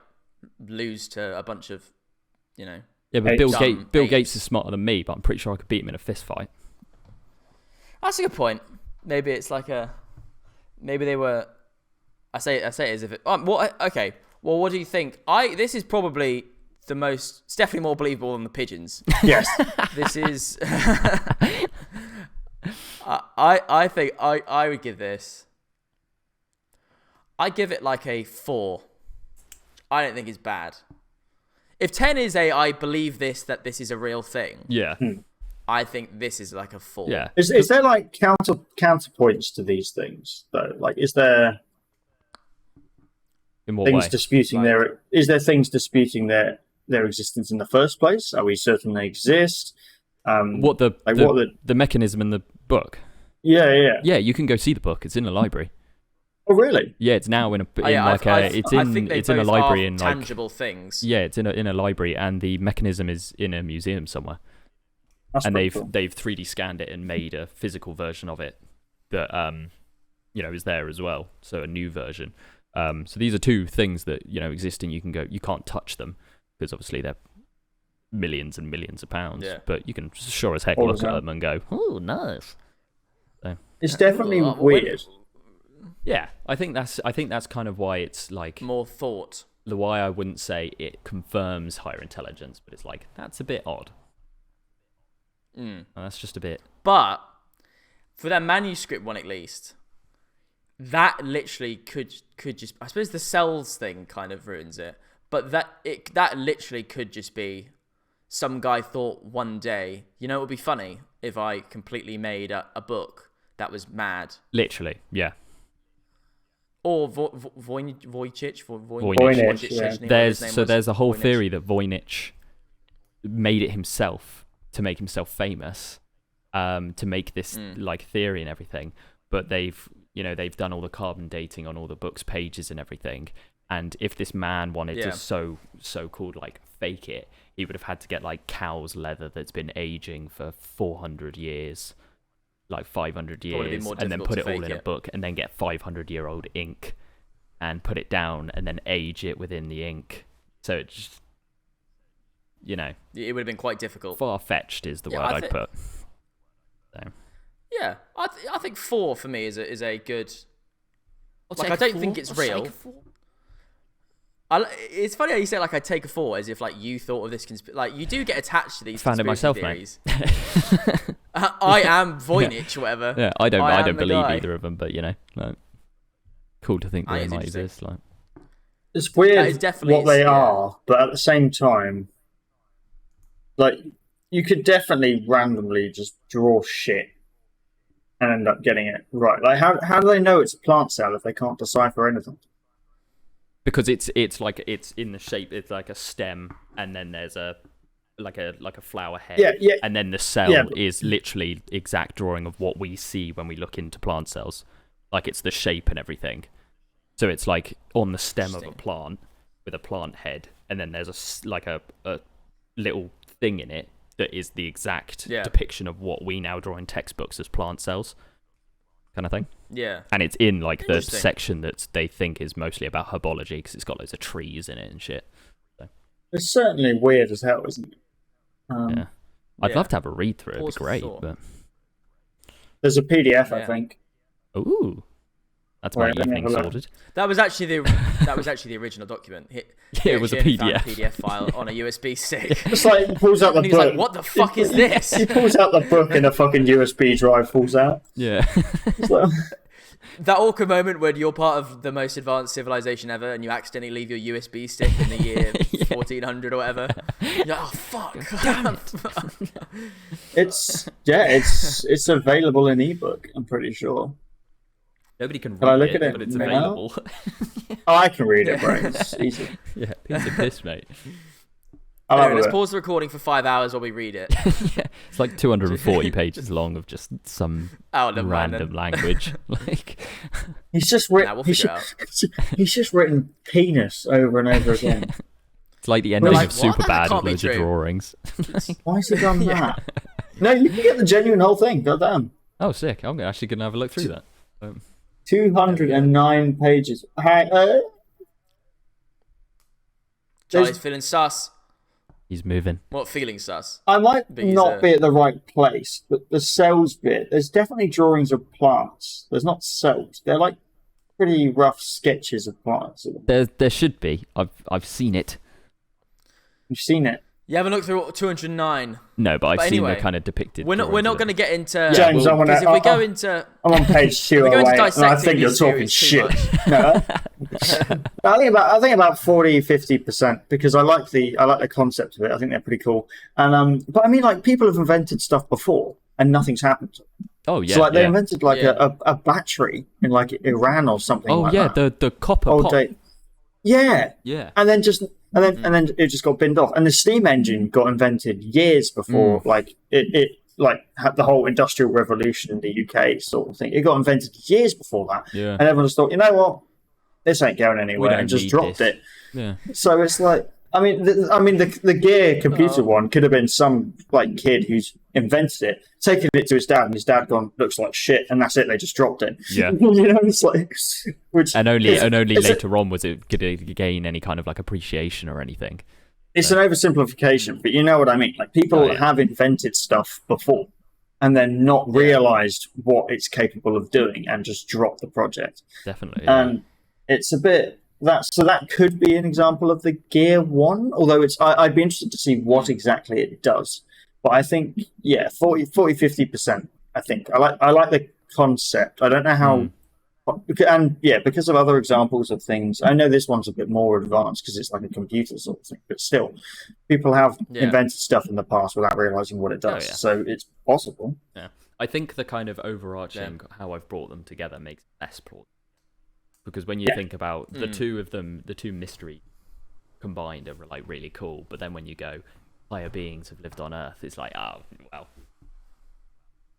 lose to a bunch of Yeah, but Bill Gates is smarter than me, but I'm pretty sure I could beat him in a fist fight. That's a good point. Maybe it's like maybe they were. I say it as if it. Okay. Well, what do you think? This is probably the most. It's definitely more believable than the pigeons. Yes. This is. I think I would give this. I give it like a 4. I don't think it's bad. If 10 is I believe that this is a real thing. Yeah. I think this is like a 4. Yeah. Is there like counterpoints to these things though? Like, is there in what things way? disputing is there things disputing their existence in the first place? Are we certain they exist? What the mechanism in the book? Yeah. Yeah, you can go see the book. It's in a library. Oh, really? Yeah, it's now in a library in like tangible things. Yeah, it's in a library, and the mechanism is in a museum somewhere. That's and they've cool. 3D scanned it and made a physical version of it that is there as well. So a new version. So these are two things that exist, and you can't touch them because obviously they're millions and millions of pounds. Yeah. But you can sure as heck look at them and go, "Oh, nice." So, it's definitely weird. Yeah, I think that's kind of why it's like more thought. The why I wouldn't say it confirms higher intelligence, but it's like that's a bit odd. That's just a bit. But for that manuscript one, at least, that literally could just. I suppose the cells thing kind of ruins it, but that literally could just be some guy thought one day, it would be funny if I completely made a book that was mad. Literally, yeah. Or voynich. Yeah. There's a whole theory that Voynich made it himself to make himself famous, to make this like theory and everything. But they've done all the carbon dating on all the book's pages and everything. And if this man wanted to so-called like fake it, he would have had to get like cow's leather that's been aging for 400 years. Like 500 years, and then put it all in a book, and then get 500-year-old ink and put it down, and then age it within the ink. So it just, it would have been quite difficult. Far-fetched is the word I'd put. So. Yeah, I think 4 for me is a good. I don't think it's real. It's funny how you say like I take a 4 as if like you thought of this like you do get attached to these. Found it myself, theories. Mate. I am voynich, whatever. Yeah, I don't believe either of them, but no. Cool to think That they is might interesting. exist. Like, It's That weird is definitely what they yeah. are, but at the same time, like you could definitely randomly just draw shit and end up getting it right. Like how do they know it's a plant cell if they can't decipher anything? because it's like it's in the shape. It's like a stem, and then there's a like a flower head. Yeah. And then the cell Yeah. is literally exact drawing of what we see when we look into plant cells. Like it's the shape and everything. So it's like on the stem of a plant with a plant head, and then there's a little thing in it that is the exact depiction of what we now draw in textbooks as plant cells, kind of thing. Yeah. And it's in like the section that they think is mostly about herbology because it's got loads of trees in it and shit. So, It's certainly weird as hell, isn't it? yeah, I'd love to have a read through. It'd be great. But There's a PDF, I think. ooh, that's my evening sorted. That was actually the original document. It was a PDF. PDF file on a USB stick. It's like he pulls out the And he book. was like, "What the fuck is this?" He pulls out the book and a fucking USB drive falls out. Yeah. It's like, That awkward moment when you're part of the most advanced civilization ever and you accidentally leave your USB stick in the year 1400 or whatever. You're like, oh fuck. Damn it. it's available in ebook, I'm pretty sure. Nobody can read Can I look at it but it's now? available. Oh, I can read it, bro. It's easy. Yeah, piece of piss, mate. Anyway, let's pause the recording for 5 hours while we read it. Yeah, it's like 240 pages long of just some random language. Like he's just written. He's just written penis over and over again. It's like the ending like, of what? Superbad That can't with be loads of true. drawings. Why has he done that? No, you can get the genuine whole thing. Goddamn. Oh, sick! I'm actually gonna have a look through that. 209 pages. Charlie's feeling sus. He's moving. What feeling sus? I might not be at the right place, but the cells bit, there's definitely drawings of plants. There's not cells. They're like pretty rough sketches of plants. There should be. I've seen it. You've seen it? You haven't looked through 209. No, but I've seen anyway, the kind of depicted. We're not going to get into James, I want to. because if we go into, I'm on page 208, and I think you're talking shit. No, I think about 40-50% because I like the concept of it. I think they're pretty cool. And but I mean, like people have invented stuff before and nothing's happened. Oh yeah. So like they invented like a battery in like Iran or something. Oh like yeah, that. the copper Old pot. date. Yeah. Yeah. And then it just got binned off. And the steam engine got invented years before like it like had the whole industrial revolution in the UK sort of thing. It got invented years before that. Yeah. And everyone just thought, you know what? This ain't going anywhere, and just dropped it. Yeah. So it's like, the gear computer one could have been some like kid who's invented it, taken it to his dad, and his dad gone, looks like shit, and that's it. They just dropped it. Yeah. You know, it's like, only later on was it going to gain any kind of like appreciation or anything. It's an oversimplification, but you know what I mean. Like people have invented stuff before, and then not realised what it's capable of doing, and just dropped the project. Definitely. And it's a bit that could be an example of the Gear 1, although I'd be interested to see what exactly it does. But I think 40-50%. I think I like the concept. I don't know how, and because of other examples of things, I know this one's a bit more advanced because it's like a computer sort of thing. But still, people have invented stuff in the past without realizing what it does. So it's possible. Yeah, I think the kind of overarching how I've brought them together makes it less plausible. Because when you think about the two of them, the two mysteries combined are like really cool. But then when you go, higher beings have lived on Earth, it's like, oh, well,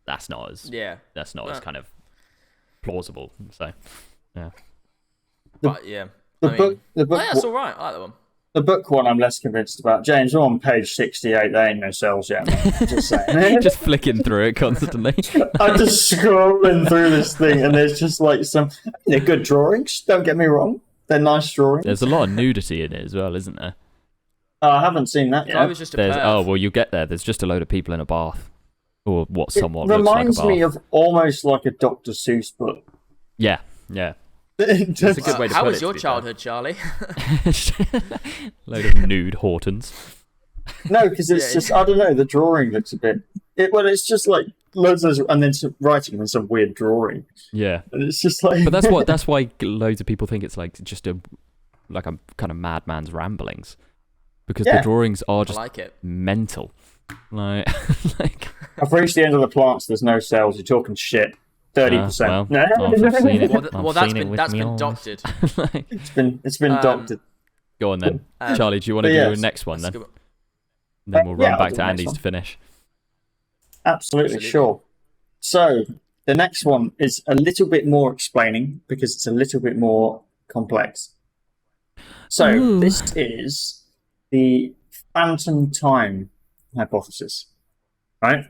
that's not as as kind of plausible. So, yeah. But yeah, the book. that's all right. I like that one. The book one I'm less convinced about. James, we're on page 68. There ain't no cells yet. Man. Just saying. Just flicking through it constantly. I'm just scrolling through this thing, and there's just like they're good drawings. Don't get me wrong. They're nice drawings. There's a lot of nudity in it as well, isn't there? I haven't seen that. Yeah, it was just a perv. Oh, well, you get there. There's just a load of people in a bath. Or what somewhat It looks like a reminds bath. me of almost like a Dr. Seuss book. Yeah. That's a good way to How put was it, your to be childhood, Charlie? Load of nude Hortons. No, because it's just, I don't know, the drawing looks a bit... it's just like loads of those, and then some writing and some weird drawing. Yeah, and it's just like. But that's why loads of people think it's like just a kind of madman's ramblings, because the drawings are just mental. Like, I've reached the end of the plants. There's no cells. You're talking shit. 30%. Well, I've seen it. That's been doctored. It's been doctored. Go on then, Charlie. Do you want to do the next one then? And then we'll run back to Andy's to finish. Absolutely, sure. So the next one is a little bit more explaining because it's a little bit more complex. So this is the phantom time hypothesis, right?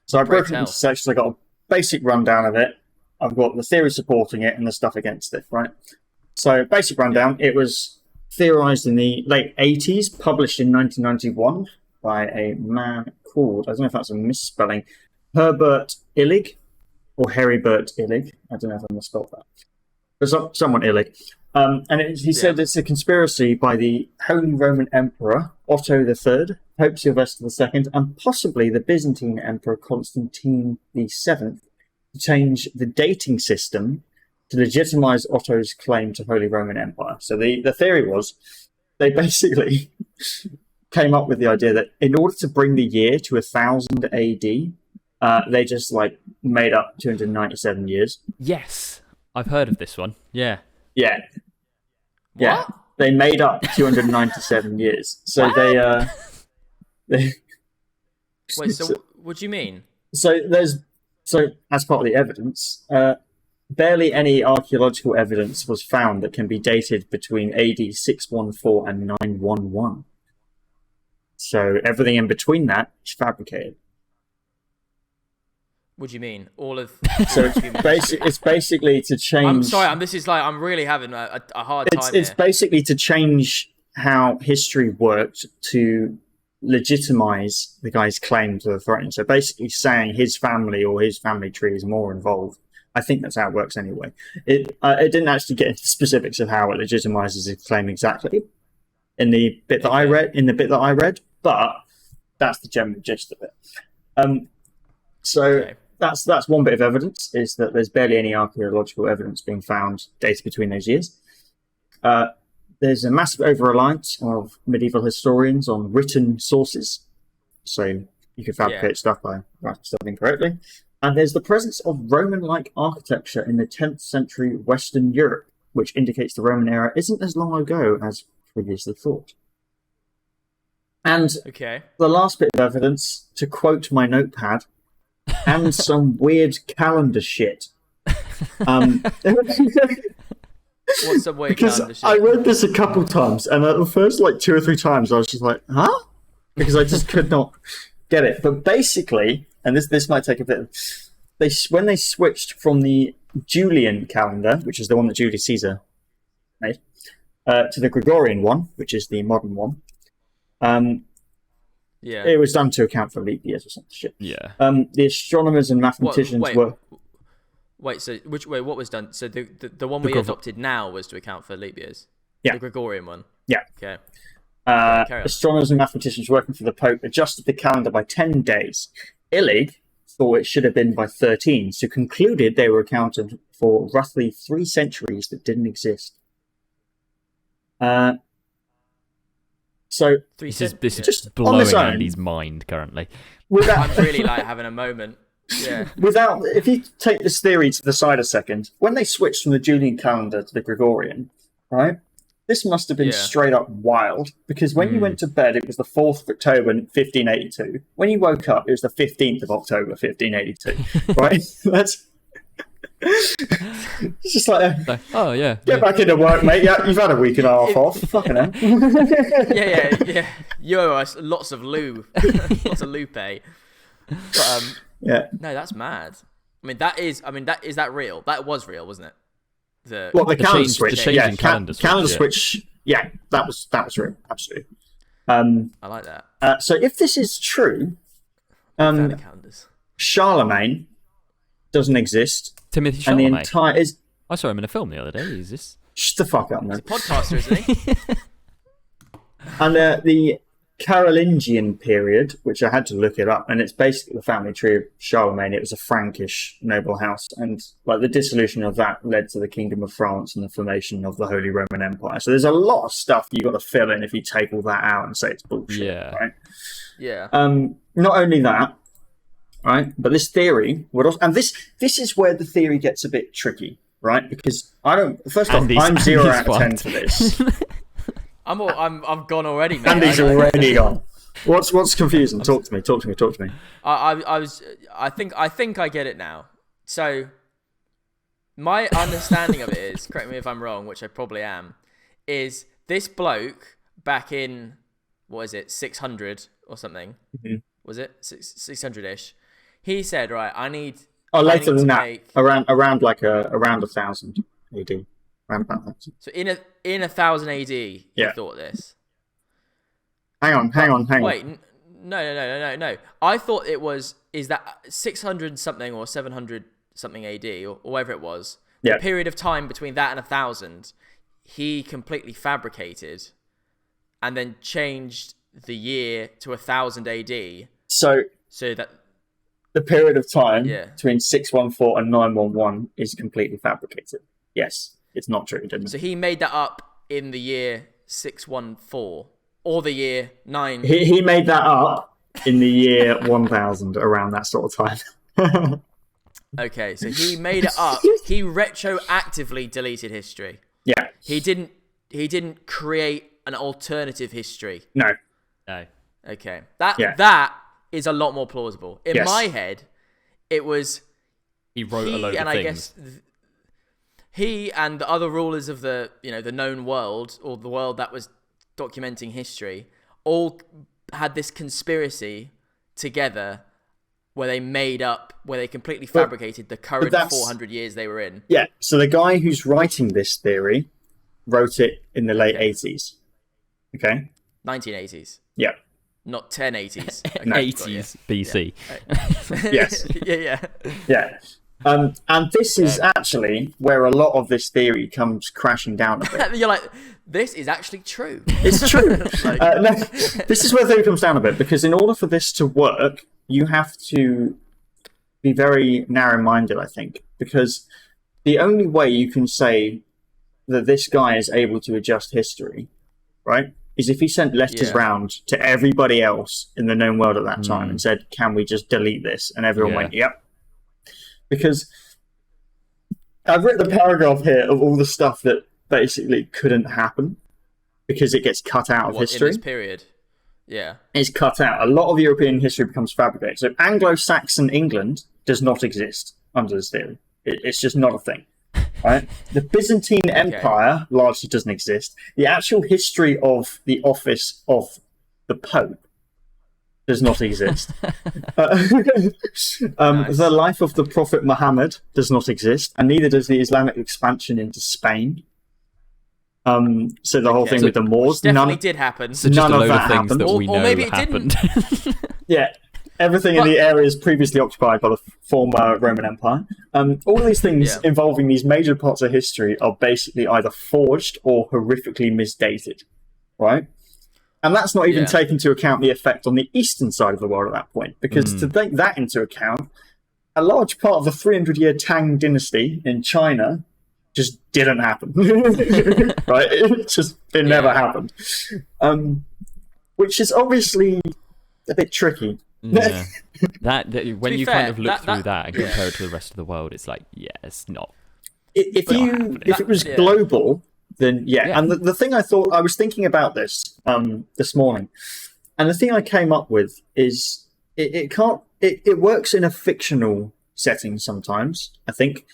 So I've broken it into sections. I got a basic rundown of it. I've got the theory supporting it and the stuff against it, right? So basic rundown, it was theorized in the late 80s, published in 1991 by a man called, I don't know if that's a misspelling, Herbert Illig, or Heribert Illig. I don't know if I misspelled that. But someone Illig. He said it's a conspiracy by the Holy Roman Emperor Otto III, Pope Sylvester II, and possibly the Byzantine Emperor Constantine VII to change the dating system to legitimize Otto's claim to Holy Roman Empire. So the theory was they basically came up with the idea that in order to bring the year to 1000 AD, they just made up 297 years. Yes, I've heard of this one. Yeah. Yeah. Yeah. They made up 297 years. So they Wait, so what do you mean? So as part of the evidence, barely any archaeological evidence was found that can be dated between AD 614 and 911. So everything in between that is fabricated. What do you mean? All of so it's basically to change. I'm sorry. I'm really having a hard time. It's basically to change how history worked to legitimize the guy's claim to the throne. So basically saying his family or his family tree is more involved. I think that's how it works anyway. It didn't actually get into specifics of how it legitimizes his claim exactly in the bit that I read. But that's the general gist of it. That's one bit of evidence, is that there's barely any archaeological evidence being found dated between those years. There's a massive over-reliance of medieval historians on written sources. So you can fabricate stuff by writing stuff incorrectly. And there's the presence of Roman-like architecture in the 10th century Western Europe, which indicates the Roman era isn't as long ago as previously thought. And the last bit of evidence, to quote my notepad, and some weird calendar shit. What's some weird calendar shit? I read this a couple times, and the first 2 or 3 times I was just like, huh? Because I just could not get it. But basically, and this might take a bit when they switched from the Julian calendar, which is the one that Julius Caesar made, to the Gregorian one, which is the modern one, it was done to account for leap years or some shit. Yeah. The astronomers and mathematicians were. Wait. So what was done? So the one we adopted now was to account for leap years. Yeah. The Gregorian one. Yeah. Okay. Astronomers and mathematicians working for the Pope adjusted the calendar by 10 days. Illig thought it should have been by 13, so concluded they were accounted for roughly 3 centuries that didn't exist. So this is just blowing Andy's mind currently. I'm really having a moment. Yeah. If you take this theory to the side a second, when they switched from the Julian calendar to the Gregorian, right? This must have been straight up wild, because when you went to bed, it was the 4th of October, 1582. When you woke up, it was the 15th of October, 1582. Right? That's. It's just get back into work, mate. Yeah, you've had a week and a half off. Fucking hell. yeah. You owe us lots of loo, lots of lupe. But no, that's mad. Is that real? That was real, wasn't it? The calendar switch, the changing calendar switch. Yeah, that was real, absolutely. I like that. So if this is true, Charlemagne doesn't exist. Timothy Charlemagne. And the I saw him in a film the other day. Is this? Shut the fuck up, man. He's a podcaster, isn't he? And the Carolingian period, which I had to look it up, and it's basically the family tree of Charlemagne. It was a Frankish noble house, and like the dissolution of that led to the Kingdom of France and the formation of the Holy Roman Empire. So there's a lot of stuff you got to fill in if you take all that out and say it's bullshit, right? Yeah. Not only that, right, but this theory would also, and this is where the theory gets a bit tricky, right? Because I'm 0 out of 10 for this. I'm gone already, mate. Andy's already gone. What's confusing? Talk to me. I think I get it now. So my understanding of it is, correct me if I'm wrong, which I probably am, is this bloke back in, what is it, 600 or something? Mm-hmm. Was it 600-ish? He said, right, I need. Oh, later than that, around 1000 AD. So in 1000 AD, he thought this. Hang on. Wait, no. I thought is that 600 something or 700 something AD or whatever it was. The period of time between that and 1000, he completely fabricated, and then changed the year to 1000 AD. So that the period of time between 614 and 911 is completely fabricated. Yes. It's not true, didn't it? So he made that up in the year 614 or the year 9. He made that up in the year 1000, around that sort of time. Okay, so he made it up. He retroactively deleted history. Yeah. He didn't create an alternative history. No. Okay. That is a lot more plausible. In my head, it was he wrote a load of things. I guess he and the other rulers of the known world, or the world that was documenting history, all had this conspiracy together where they completely fabricated the current 400 years they were in. Yeah, so the guy who's writing this theory wrote it in the late 80s. Okay? 1980s. Yeah. Not 1080s. Okay, 80s BC. Yeah. Yes. Yeah. And this is actually where a lot of this theory comes crashing down a bit. You're like, this is actually true. It's true. No, this is where the theory comes down a bit, because in order for this to work, you have to be very narrow-minded, I think, because the only way you can say that this guy is able to adjust history, right, is if he sent letters round to everybody else in the known world at that time and said, can we just delete this? And everyone went, yep. Because I've written a paragraph here of all the stuff that basically couldn't happen because it gets cut out of history. In this period, it's cut out. A lot of European history becomes fabricated. So Anglo-Saxon England does not exist under this theory. It's just not a thing. Right? The Byzantine Empire largely doesn't exist. The actual history of the office of the Pope does not exist. The life of the Prophet Muhammad does not exist, and neither does the Islamic expansion into Spain. So the whole thing with the Moors definitely did happen. So just none of that happened. That we know maybe it happened. Didn't. Everything in the areas previously occupied by the former Roman Empire. All of these things involving these major parts of history are basically either forged or horrifically misdated, right? And that's not even taken into account the effect on the eastern side of the world at that point, because to take that into account, a large part of the 300-year Tang dynasty in China just didn't happen. Right? It never happened. Which is obviously a bit tricky. Yeah. that when you kind of look through that and compare it to the rest of the world, it's like, it's not. If it was global, then and the thing I was thinking about this morning, and the thing I came up with is it works in a fictional setting sometimes, I think,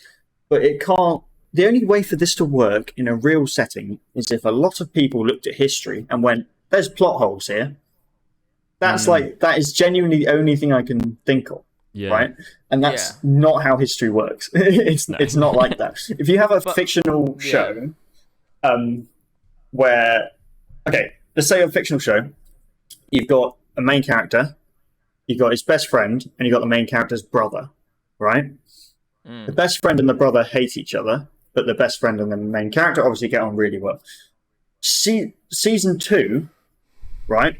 but it can't. The only way for this to work in a real setting is if a lot of people looked at history and went, "There's plot holes here." That is genuinely the only thing I can think of, right? And that's not how history works. It's not like that. If you have a fictional show, where, let's say a fictional show, you've got a main character, you've got his best friend, and you've got the main character's brother, right? The best friend and the brother hate each other, but the best friend and the main character obviously get on really well. Season 2, right?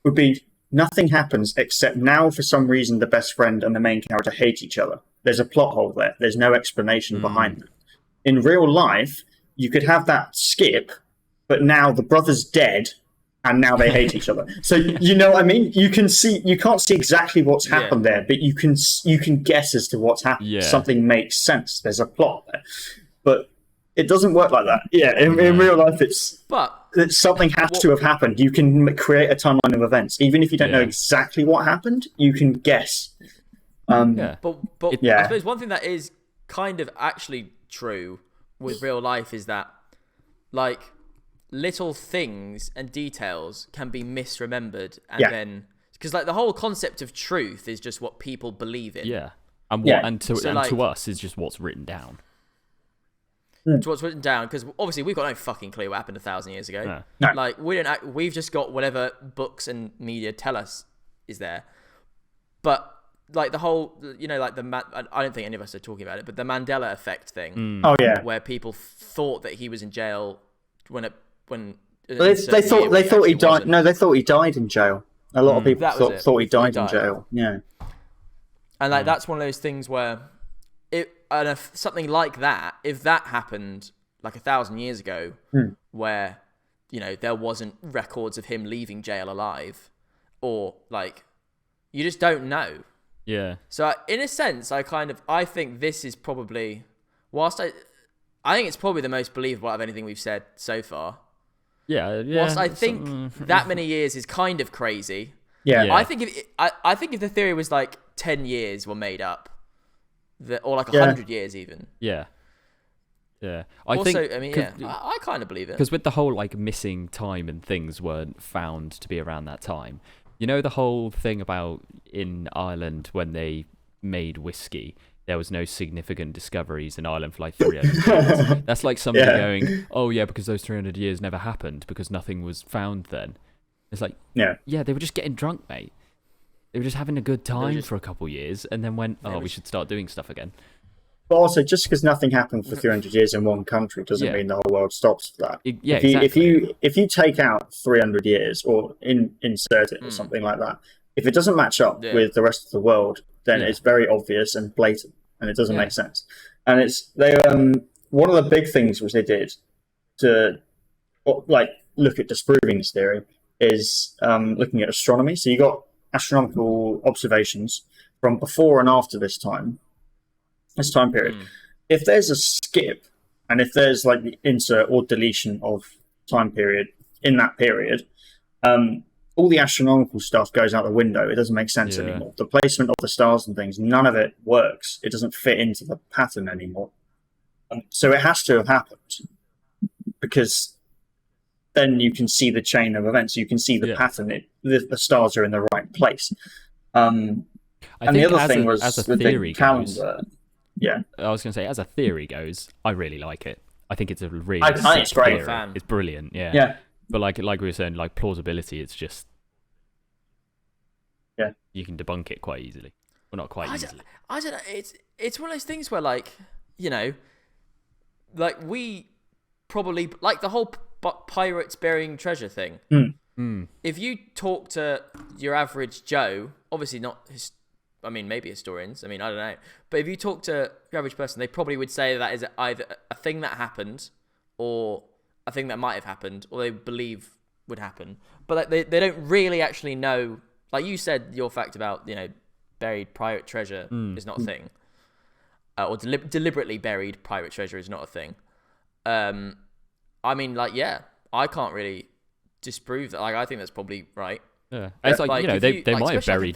would be nothing happens except now for some reason the best friend and the main character hate each other. There's a plot hole there. There's no explanation behind that. In real life, you could have that skip, but now the brother's dead and now they hate each other. So you know what I mean? You can't see exactly what's happened there, but you can guess as to what's happened. Yeah. Something makes sense. There's a plot there. But it doesn't work like that. Yeah, in real life it's something has to have happened. You can create a timeline of events. Even if you don't know exactly what happened, you can guess. But I suppose one thing that is kind of actually true with real life is that, like, little things and details can be misremembered, and then because like the whole concept of truth is just what people believe in. Yeah, and to us is just what's written down. To what's written down, because obviously we've got no fucking clue what happened 1,000 years ago. No. Like we've just got whatever books and media tell us is there. But like the whole, like I don't think any of us are talking about it, but the Mandela effect thing. Oh yeah, where people thought that he was in jail when they thought he died. No, they thought he died in jail. A lot of people thought he died in jail. Yeah, and like that's one of those things where if something like that, if that happened like 1,000 years ago, where there wasn't records of him leaving jail alive, or like you just don't know. Yeah. So in a sense, I think this is probably, whilst I think it's probably the most believable out of anything we've said so far. Yeah. Whilst I think that many years is kind of crazy. Yeah. I think if the theory was like 10 years were made up, or like 100 years even. Yeah. Yeah. I kind of believe it. Because with the whole like missing time and things weren't found to be around that time. The whole thing about in Ireland when they made whiskey, there was no significant discoveries in Ireland for like 300 years. That's like somebody going, oh yeah, because those 300 years never happened because nothing was found then. It's like, yeah, they were just getting drunk, mate. They were just having a good time for a couple of years and then went, we should start doing stuff again. But also, just because nothing happened for 300 years in one country doesn't mean the whole world stops for that. If you take out 300 years or insert it or something like that, if it doesn't match up with the rest of the world, then it's very obvious and blatant, and it doesn't make sense. And one of the big things which they did to look at disproving this theory is looking at astronomy. So you got astronomical observations from before and after this time period. If there's a skip, and if there's like the insert or deletion of time period in that period, all the astronomical stuff goes out the window. It doesn't make sense anymore. The placement of the stars and things, none of it works. It doesn't fit into the pattern anymore. So it has to have happened, because then you can see the chain of events. You can see the pattern. The stars are in the right place. And the other thing was as a with theory the calendar. Yeah, I was going to say, as a theory goes, I really like it. I think it's a really I think it's great. Theory. It's brilliant. Yeah. Yeah. But like we were saying, like plausibility, it's just you can debunk it quite easily. Well, not quite easily. I don't know. It's one of those things where like we probably like the whole pirates burying treasure thing. If you talk to your average Joe, obviously not maybe historians. I don't know. But if you talk to your average person, they probably would say that is either a thing that happened or a thing that might have happened or they believe would happen. But they don't really actually know. Like you said, your fact about, buried pirate treasure is not a thing. Or deliberately buried pirate treasure is not a thing. I can't really disprove that. Like, I think that's probably right. Yeah, it's like they might have buried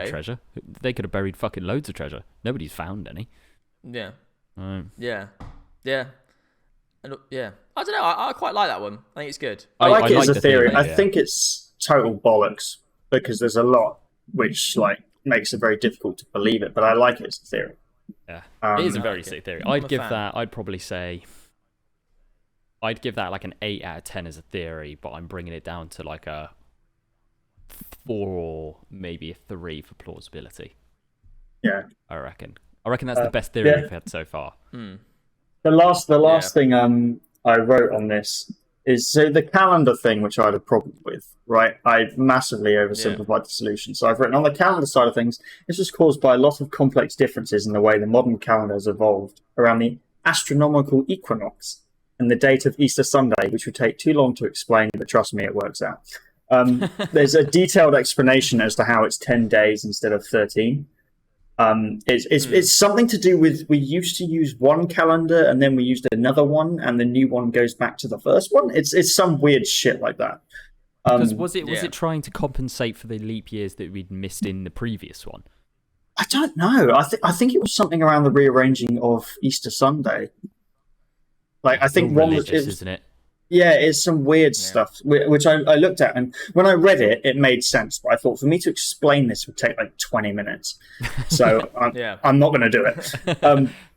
treasure. They could have buried fucking loads of treasure. Nobody's found any. Yeah. Yeah. And, I don't know. I quite like that one. I think it's good. I like it as a theory. I think it's total bollocks because there's a lot which makes it very difficult to believe it. But I like it as a theory. Yeah, it is a very sick theory. I'd give that like an 8 out of 10 as a theory, but I'm bringing it down to like a 4 or maybe a 3 for plausibility. Yeah, I reckon that's the best theory we've had so far. The last thing I wrote on this is so the calendar thing, which I had a problem with, right? I massively oversimplified the solution. So I've written on the calendar side of things, it's just caused by a lot of complex differences in the way the modern calendar has evolved around the astronomical equinox and the date of Easter Sunday, which would take too long to explain, but trust me, it works out. There's a detailed explanation as to how it's 10 days instead of 13. It's something to do with, we used to use one calendar and then we used another one and the new one goes back to the first one. It's some weird shit like that. Because was it trying to compensate for the leap years that we'd missed in the previous one? I don't know. I think it was something around the rearranging of Easter Sunday. Like, I think one was, isn't it? Yeah, it's some weird stuff, which I looked at, and when I read it, it made sense. But I thought for me to explain this would take like 20 minutes, so I'm not going to do it.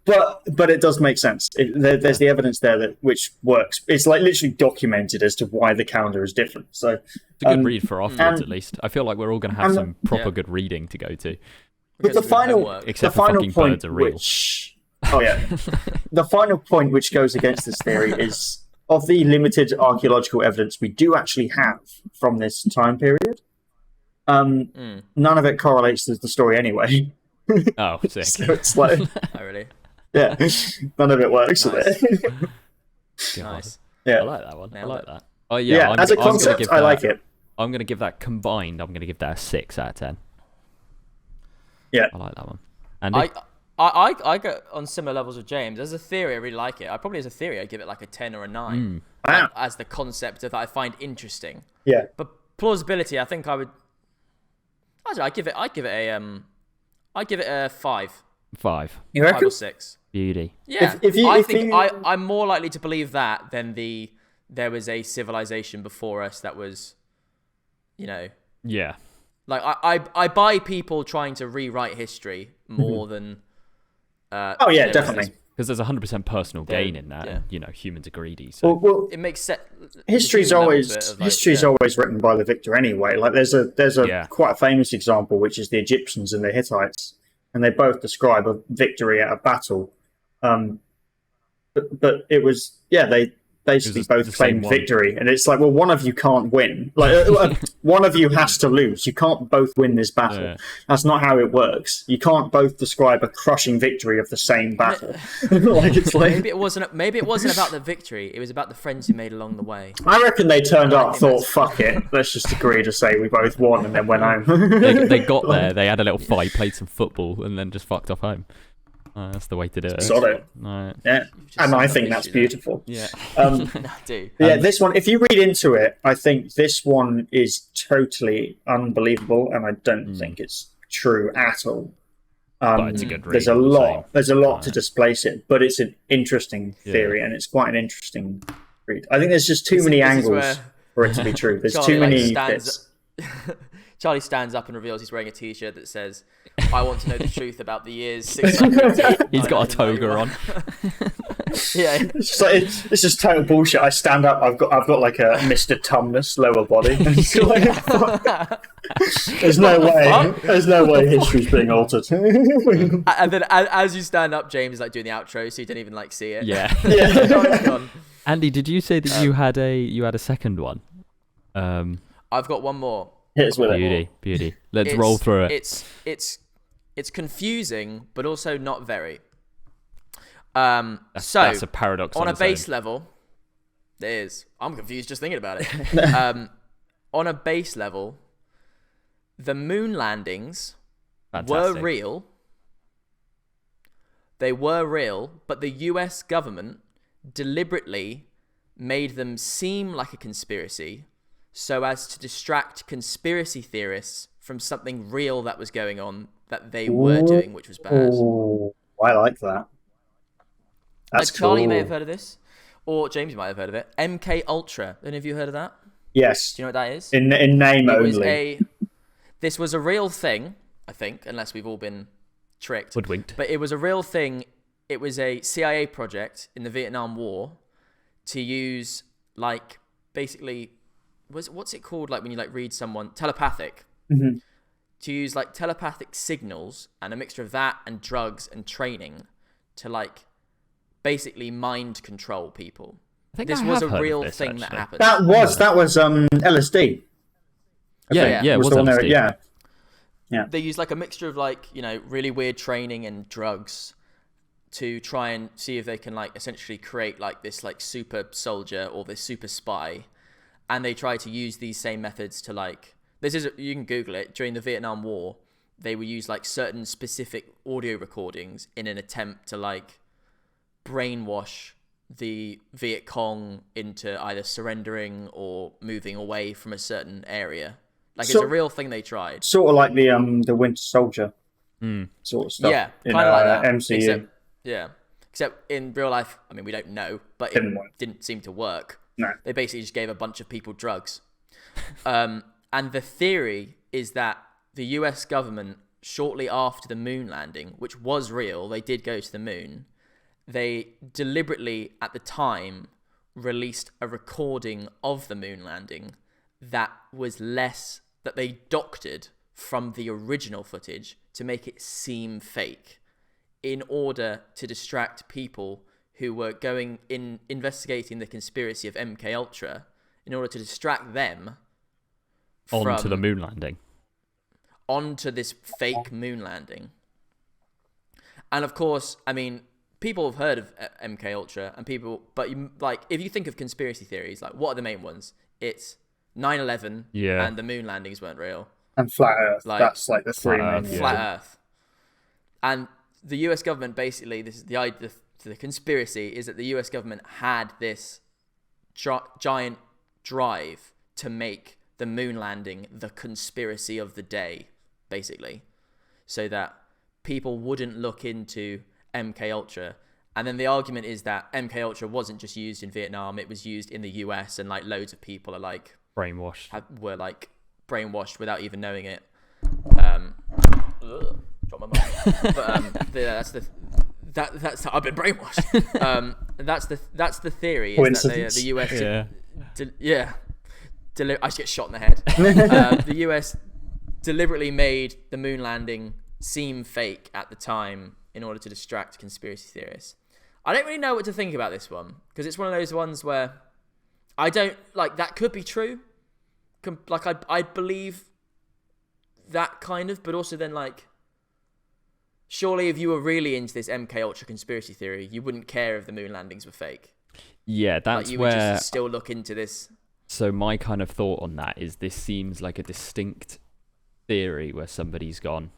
But it does make sense. There's the evidence there which works. It's like literally documented as to why the calendar is different. So it's a good read for afterwards, at least. I feel like we're all going to have some proper good reading to go to. But the final point, the final point which goes against this theory is, of the limited archaeological evidence we do actually have from this time period, none of it correlates with the story anyway. Oh, sick. So it's like, Oh, really? yeah, none of it works with it. Nice. Yeah, I like that one. I like that. Oh yeah. As a concept, I like it. I'm going to give that combined. I'm going to give that a 6 out of 10. Yeah, I like that one. Andy? I go on similar levels with James. As a theory, I really like it. As a theory, I'd give it like a 10 or a 9. As the concept that I find interesting. Yeah. But plausibility, I think I would. I don't know. I'd give it a 5. 5. You reckon? 5 or 6. Beauty. Yeah. I'm more likely to believe that than there was a civilization before us that was, Yeah. Like I buy people trying to rewrite history more than. Oh yeah, definitely. Because there's 100% personal gain in that, and humans are greedy. So well, it makes sense. History's always written by the victor anyway. Like there's a quite a famous example, which is the Egyptians and the Hittites, and they both describe a victory at a battle. But it was they basically both claimed victory, and it's like, well, one of you can't win. Like one of you has to lose. You can't both win this battle. Yeah. That's not how it works. You can't both describe a crushing victory of the same battle. Maybe it wasn't about the victory. It was about the friends you made along the way. I reckon they turned up, thought, "Fuck it, let's just agree to say we both won," and then went home. they got there. They had a little fight, played some football, and then just fucked off home. That's the way to do it. Solid. Right. Yeah, and I think that's beautiful. Yeah. I do. This one, if you read into it, I think this one is totally unbelievable, and I don't think it's true at all. But it's a good read. There's a lot to displace it, but it's an interesting theory, and it's quite an interesting read. I think there's just too many angles for it to be true. There's too many bits. Charlie stands up and reveals he's wearing a T-shirt that says, "I want to know the truth about the years 600." He's got a toga on. Yeah, it's just total bullshit. I stand up. I've got like a Mr. Tumnus lower body. There's no way history's being altered. And then as you stand up, James is like doing the outro, so you didn't even like see it. Yeah. Yeah. Andy, did you say that you had a second one? I've got one more. Beauty. Let's roll through it. It's confusing, but also not very. That's a paradox. On a base level, it is. I'm confused just thinking about it. On a base level, the moon landings were real. They were real, but the US government deliberately made them seem like a conspiracy, so as to distract conspiracy theorists from something real that was going on that they were doing, which was bad. Ooh, I like that. That's like Charlie cool. may have heard of this, or James might have heard of it. MK Ultra. Any of you heard of that? Yes. Do you know what that is? In name only. This was a real thing, I think, unless we've all been tricked. Hoodwinked. But it was a real thing. It was a CIA project in the Vietnam War to use, like, basically... what's it called, like when you like read someone telepathic, to use like telepathic signals and a mixture of that and drugs and training to like basically mind control people. this was a real thing that happened. That was LSD. It was LSD. Yeah. They used like a mixture of like, really weird training and drugs to try and see if they can like essentially create like this like super soldier or this super spy. And they try to use these same methods to like, you can Google it, during the Vietnam War, they would use like certain specific audio recordings in an attempt to like brainwash the Viet Cong into either surrendering or moving away from a certain area. Like, it's a real thing they tried. Sort of like the Winter Soldier sort of stuff. Yeah, kind of like that. MCU. Except in real life, I mean, we don't know, but it didn't seem to work. No. They basically just gave a bunch of people drugs. And the theory is that the US government, shortly after the moon landing, which was real, they did go to the moon, they deliberately, at the time, released a recording of the moon landing that was that they doctored from the original footage to make it seem fake in order to distract people who were investigating the conspiracy of MK Ultra, in order to distract them onto the moon landing. Onto this fake moon landing. And of course, I mean, people have heard of MK Ultra, but if you think of conspiracy theories, like, what are the main ones? It's 9/11 and the moon landings weren't real. And flat Earth. That's like the three main. Flat Earth. And the US government, basically, this is the idea. The conspiracy is that the US government had this giant drive to make the moon landing the conspiracy of the day, basically, so that people wouldn't look into MK Ultra. And then the argument is that MK Ultra wasn't just used in Vietnam; it was used in the US, and like loads of people are like were like brainwashed without even knowing it. Drop my mic. But that's how I've been brainwashed. That's the theory. Is that the US I should get shot in the head. The US deliberately made the moon landing seem fake at the time in order to distract conspiracy theorists. I don't really know what to think about this one, because it's one of those ones where I don't like, that could be true. Like, I believe that kind of, but also then like, surely if you were really into this MK Ultra conspiracy theory, you wouldn't care if the moon landings were fake. Yeah, that's like, you where... would just still look into this. So my kind of thought on that is this seems like a distinct theory where somebody's gone,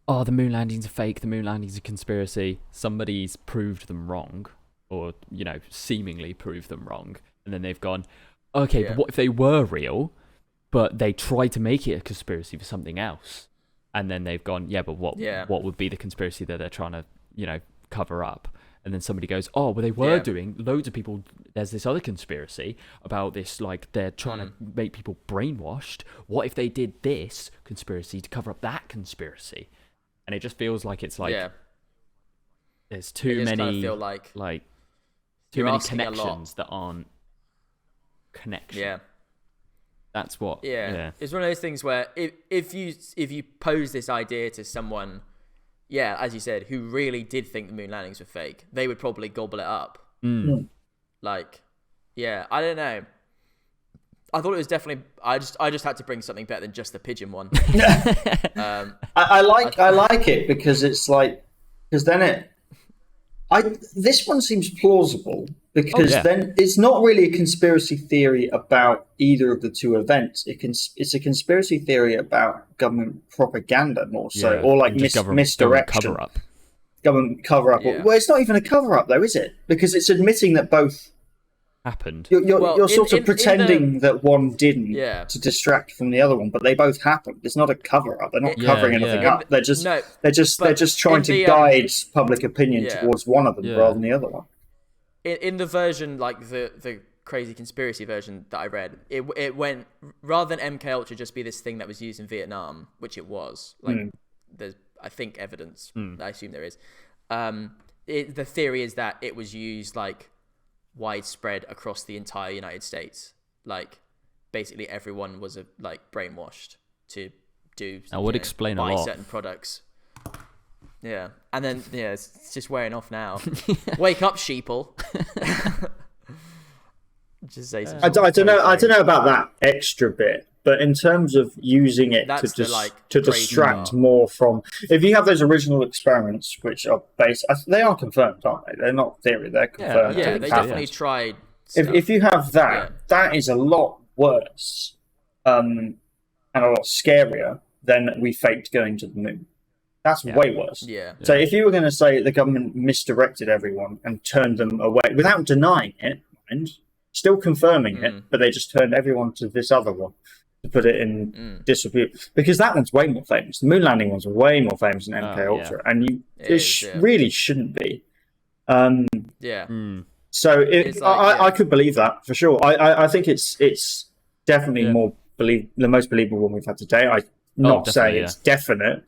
oh, the moon landings are fake, the moon landings are conspiracy. Somebody's proved them wrong, or, seemingly proved them wrong. And then they've gone, okay, but what if they were real, but they tried to make it a conspiracy for something else? And then they've gone, but what would be the conspiracy that they're trying to, cover up? And then somebody goes, oh, well, they were doing, loads of people, there's this other conspiracy about this, like, they're trying to make people brainwashed. What if they did this conspiracy to cover up that conspiracy? And it just feels like it's like, there's too many, kind of feel like too many connections that aren't connections. Yeah. That's what. Yeah. It's one of those things where if you pose this idea to someone, as you said, who really did think the moon landings were fake, they would probably gobble it up. Like, I don't know. I thought it was definitely. I just had to bring something better than just the pigeon one. I like it because it's like, because then this one seems plausible because then it's not really a conspiracy theory about either of the two events. It's a conspiracy theory about government propaganda more so, or like misdirection. Government cover up. Well, it's not even a cover up though, is it? Because it's admitting that both happened. You're sort of pretending that one didn't to distract from the other one, but they both happened. It's not a cover up. They're not covering anything up. They're just trying to guide public opinion towards one of them rather than the other one. In the version, like the crazy conspiracy version that I read, it went, rather than MK Ultra just be this thing that was used in Vietnam, which it was. Like there's, I think, evidence. I assume there is. The theory is that it was used like widespread across the entire United States. Like, basically everyone was brainwashed to do. That would explain a lot. Buy certain products. Yeah, and then it's just wearing off now. Wake up, sheeple. Just say some I sort of don't know. I code don't know phrase. about that extra bit, but in terms of using it That's to the, like, to crazy distract part. more from, if you have those original experiments which are based, they are confirmed, aren't they? They're not theory. They're confirmed. Yeah, to they happen. definitely tried stuff. If you have that, Yeah. that is a lot worse, and a lot scarier than we faked going to the moon. That's way worse. Yeah. So if you were going to say the government misdirected everyone and turned them away without denying it, and still confirming it, but they just turned everyone to this other one to put it in disrepute, because that one's way more famous. The moon landing one's way more famous than MK Ultra, and really shouldn't be. So I could believe that for sure. I think it's definitely the most believable one we've had today. I'm not saying it's definite,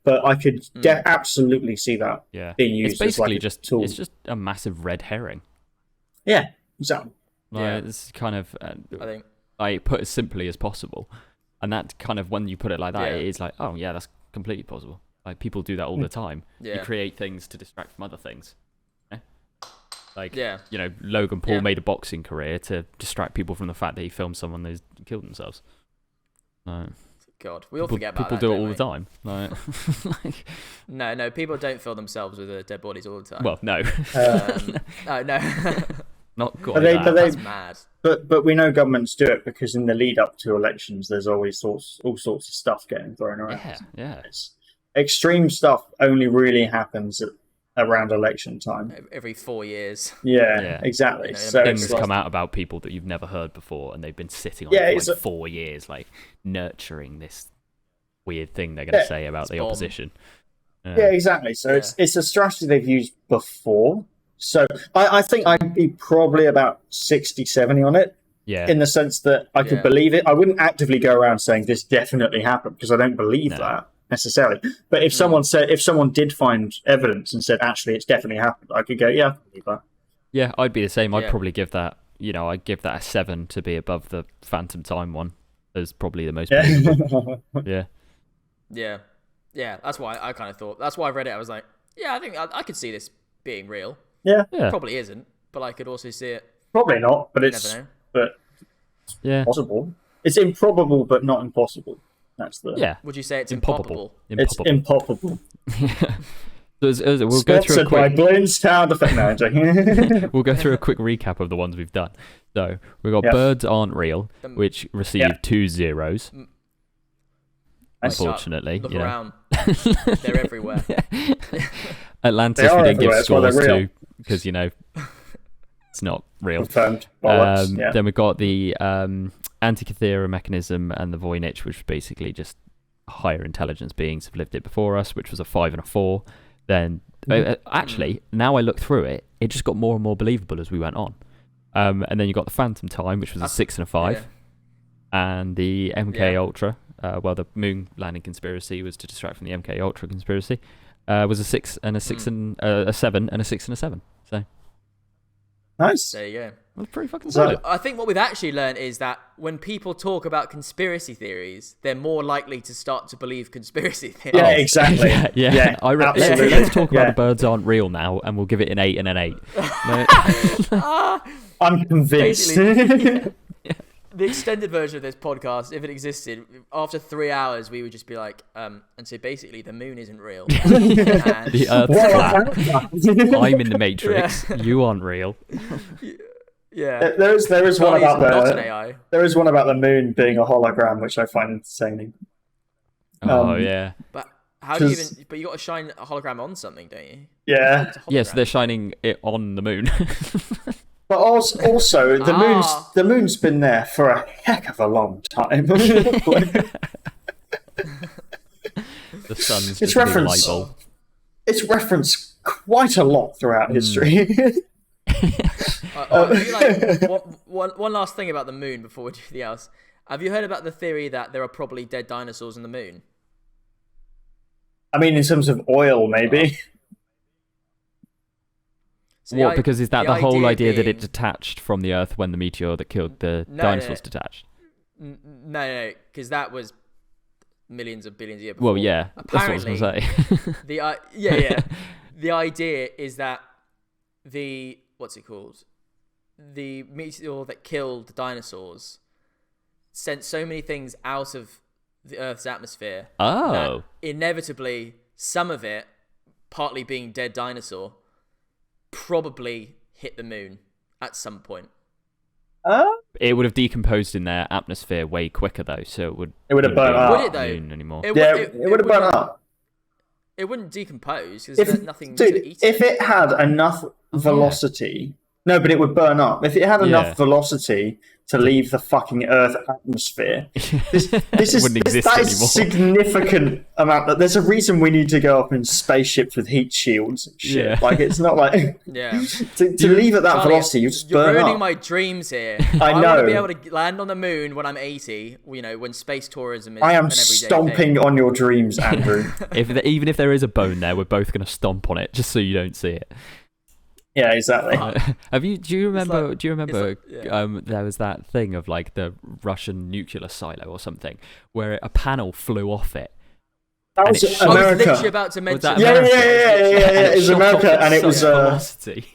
but I could absolutely see that being used. It's basically as like a tool. It's just a massive red herring. Yeah, exactly. It's kind of I think I put as simply as possible, and that kind of, when you put it like that, it is like, oh yeah, that's completely possible. Like, people do that all the time. You create things to distract from other things. Like, you know, Logan Paul made a boxing career to distract people from the fact that he filmed someone who's killed themselves. God, we all forget about people that. People do it all the time. Like, no, people don't fill themselves with dead bodies all the time. Well, no. No. Not quite That's mad. But we know governments do it because in the lead up to elections, there's always all sorts of stuff getting thrown around. Yeah. Extreme stuff only really happens around election time. Every 4 years. Yeah, exactly. So things come out about people that you've never heard before, and they've been sitting on it for like 4 years, like nurturing this weird thing they're going to say about the opposition. Yeah, exactly. So it's a strategy they've used before. So I think I'd be probably about 60-70 on it. Yeah. In the sense that I could believe it. I wouldn't actively go around saying this definitely happened, because I don't believe that necessarily. But if someone did find evidence and said, actually, it's definitely happened, I could go, yeah, I believe that. Yeah, I'd be the same. I'd probably give that, I'd give that a 7 to be above the Phantom Time one as probably the most believable. Yeah. That's why I kind of thought. That's why I read it. I was like, I think I could see this being real. Yeah. Probably isn't, but I could also see it. Probably not, but it's possible. It's improbable, but not impossible. That's the Would you say it's improbable? It's improbable. We'll go through a quick. By Bloomstown Defender. We'll go through a quick recap of the ones we've done. So we've got Birds Aren't Real, which received 2 zeros. Unfortunately, look around. They're everywhere. Atlantis, we didn't give scores to because it's not real. Confirmed. Then we got the Antikythera mechanism and the voynich, which was basically just higher intelligence beings have lived it before us, which was a 5 and a 4. Then actually, now I look through it, it just got more and more believable as we went on. And then you got the Phantom Time, which was a 6 and a 5, and the MK Ultra. The moon landing conspiracy was to distract from the MK Ultra conspiracy. Was a 6 and a 6 and a 7 and a 6 and a 7. So nice. There you go. That's pretty fucking solid. I think what we've actually learned is that when people talk about conspiracy theories, they're more likely to start to believe conspiracy theories. Yeah, exactly. Let's talk about the Birds Aren't Real now, and we'll give it an 8 and an 8. I'm convinced. The extended version of this podcast, if it existed, after 3 hours, we would just be like, and so basically the moon isn't real. The Earth's flat. I'm in the Matrix. You aren't real. Yeah. There is one about AI. There is one about the moon being a hologram, which I find entertaining. But how do you even? But you got to shine a hologram on something, don't you? Yeah. Yes, they're shining it on the moon. But also the moon's been there for a heck of a long time. The sun's just a big light bulb. It's referenced quite a lot throughout history. One last thing about the moon before we do the else. Have you heard about the theory that there are probably dead dinosaurs on the moon? I mean, in terms of oil, maybe. So because is that the whole idea that it detached from the Earth when the meteor that killed the dinosaurs detached? No, because that was millions of billions of years before. Well, yeah, apparently, that's what I was going to say. The idea is that what's it called? the meteor that killed the dinosaurs sent so many things out of the Earth's atmosphere that inevitably some of it, partly being dead dinosaur, probably hit the moon at some point. It would have decomposed in their atmosphere way quicker though, so it would have burned up. Would it though? Anymore. It would have burned up. It wouldn't decompose because there's nothing to eat. If it had enough velocity, no, but it would burn up. If it had enough velocity to leave the fucking Earth atmosphere, that is significant amount. There's a reason we need to go up in spaceships with heat shields and shit. Yeah. Like, it's not like to leave at that velocity, you just burn up. You're ruining my dreams here. I know. I want to be able to land on the moon when I'm 80. You know, when space tourism is. I am stomping on your dreams, Andrew. Even if there is a bone there, we're both going to stomp on it just so you don't see it. Yeah, exactly. Do you remember? There was that thing of like the Russian nuclear silo or something, where a panel flew off it. That was America. I was literally about to mention. Yeah. It was America, and it was velocity.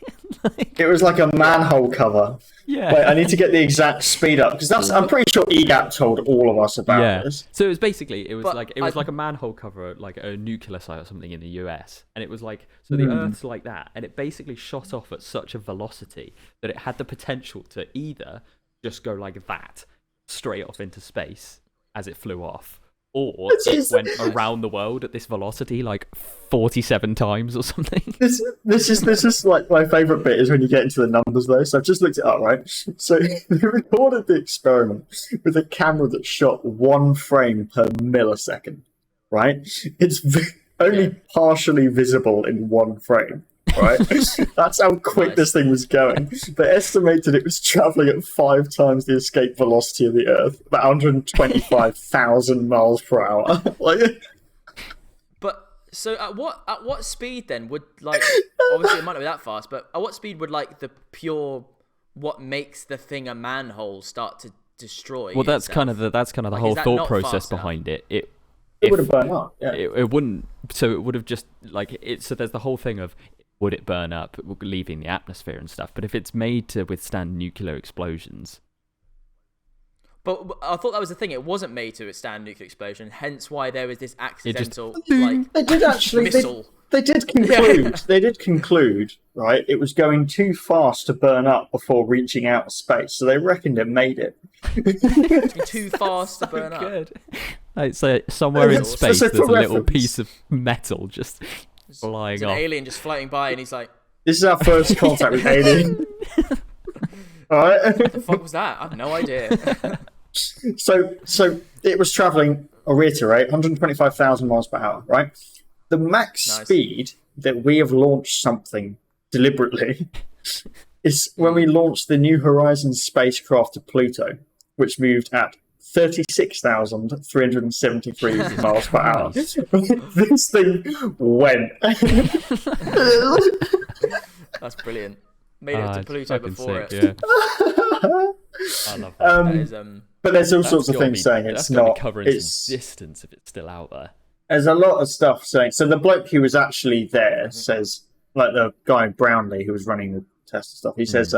It was like a manhole cover. Yeah. Wait, I need to get the exact speed up because I'm pretty sure EGAP told all of us about this. So it was basically like a manhole cover, like a nuclear site or something in the US, and it was like the Earth's like that, and it basically shot off at such a velocity that it had the potential to either just go like that straight off into space as it flew off, or it went around the world at this velocity like 47 times or something. This is like my favourite bit is when you get into the numbers though. So I've just looked it up, right? So they recorded the experiment with a camera that shot 1 frame per millisecond, right? It's only partially visible in 1 frame. Right, that's how quick this thing was going. They estimated it was traveling at 5 times the escape velocity of the Earth, about 125,000 miles per hour. But so at what speed then would, like, obviously it might not be that fast, but at what speed would like the pure what makes the thing a manhole start to destroy? Well, that's kind of the whole thought process behind it. It would have burned up. Yeah. It wouldn't. So it would have just like it. So there's the whole thing of, would it burn up, leaving the atmosphere and stuff? But if it's made to withstand nuclear explosions... But I thought that was the thing. It wasn't made to withstand nuclear explosion, hence why there was this accidental missile. They did conclude. Yeah. They did conclude, right? It was going too fast to burn up before reaching outer space, so they reckoned it made it. Too fast to burn up. Like, so somewhere in space, there's a little piece of metal just... flying off. An alien just floating by, and he's like, "This is our first contact with alien." All right. What the fuck was that? I have no idea. So it was traveling, I'll reiterate, 125,000 miles per hour, right? The max speed that we have launched something deliberately is when we launched the New Horizons spacecraft to Pluto, which moved at 36,373 miles per hour. This thing went. That's brilliant. Made it to Pluto before sick, it. Yeah. I love that. But there's all sorts of things saying it's not. It's distance if it's still out there. There's a lot of stuff saying. So the bloke who was actually there says, like the guy Brownlee who was running the test and stuff. He says,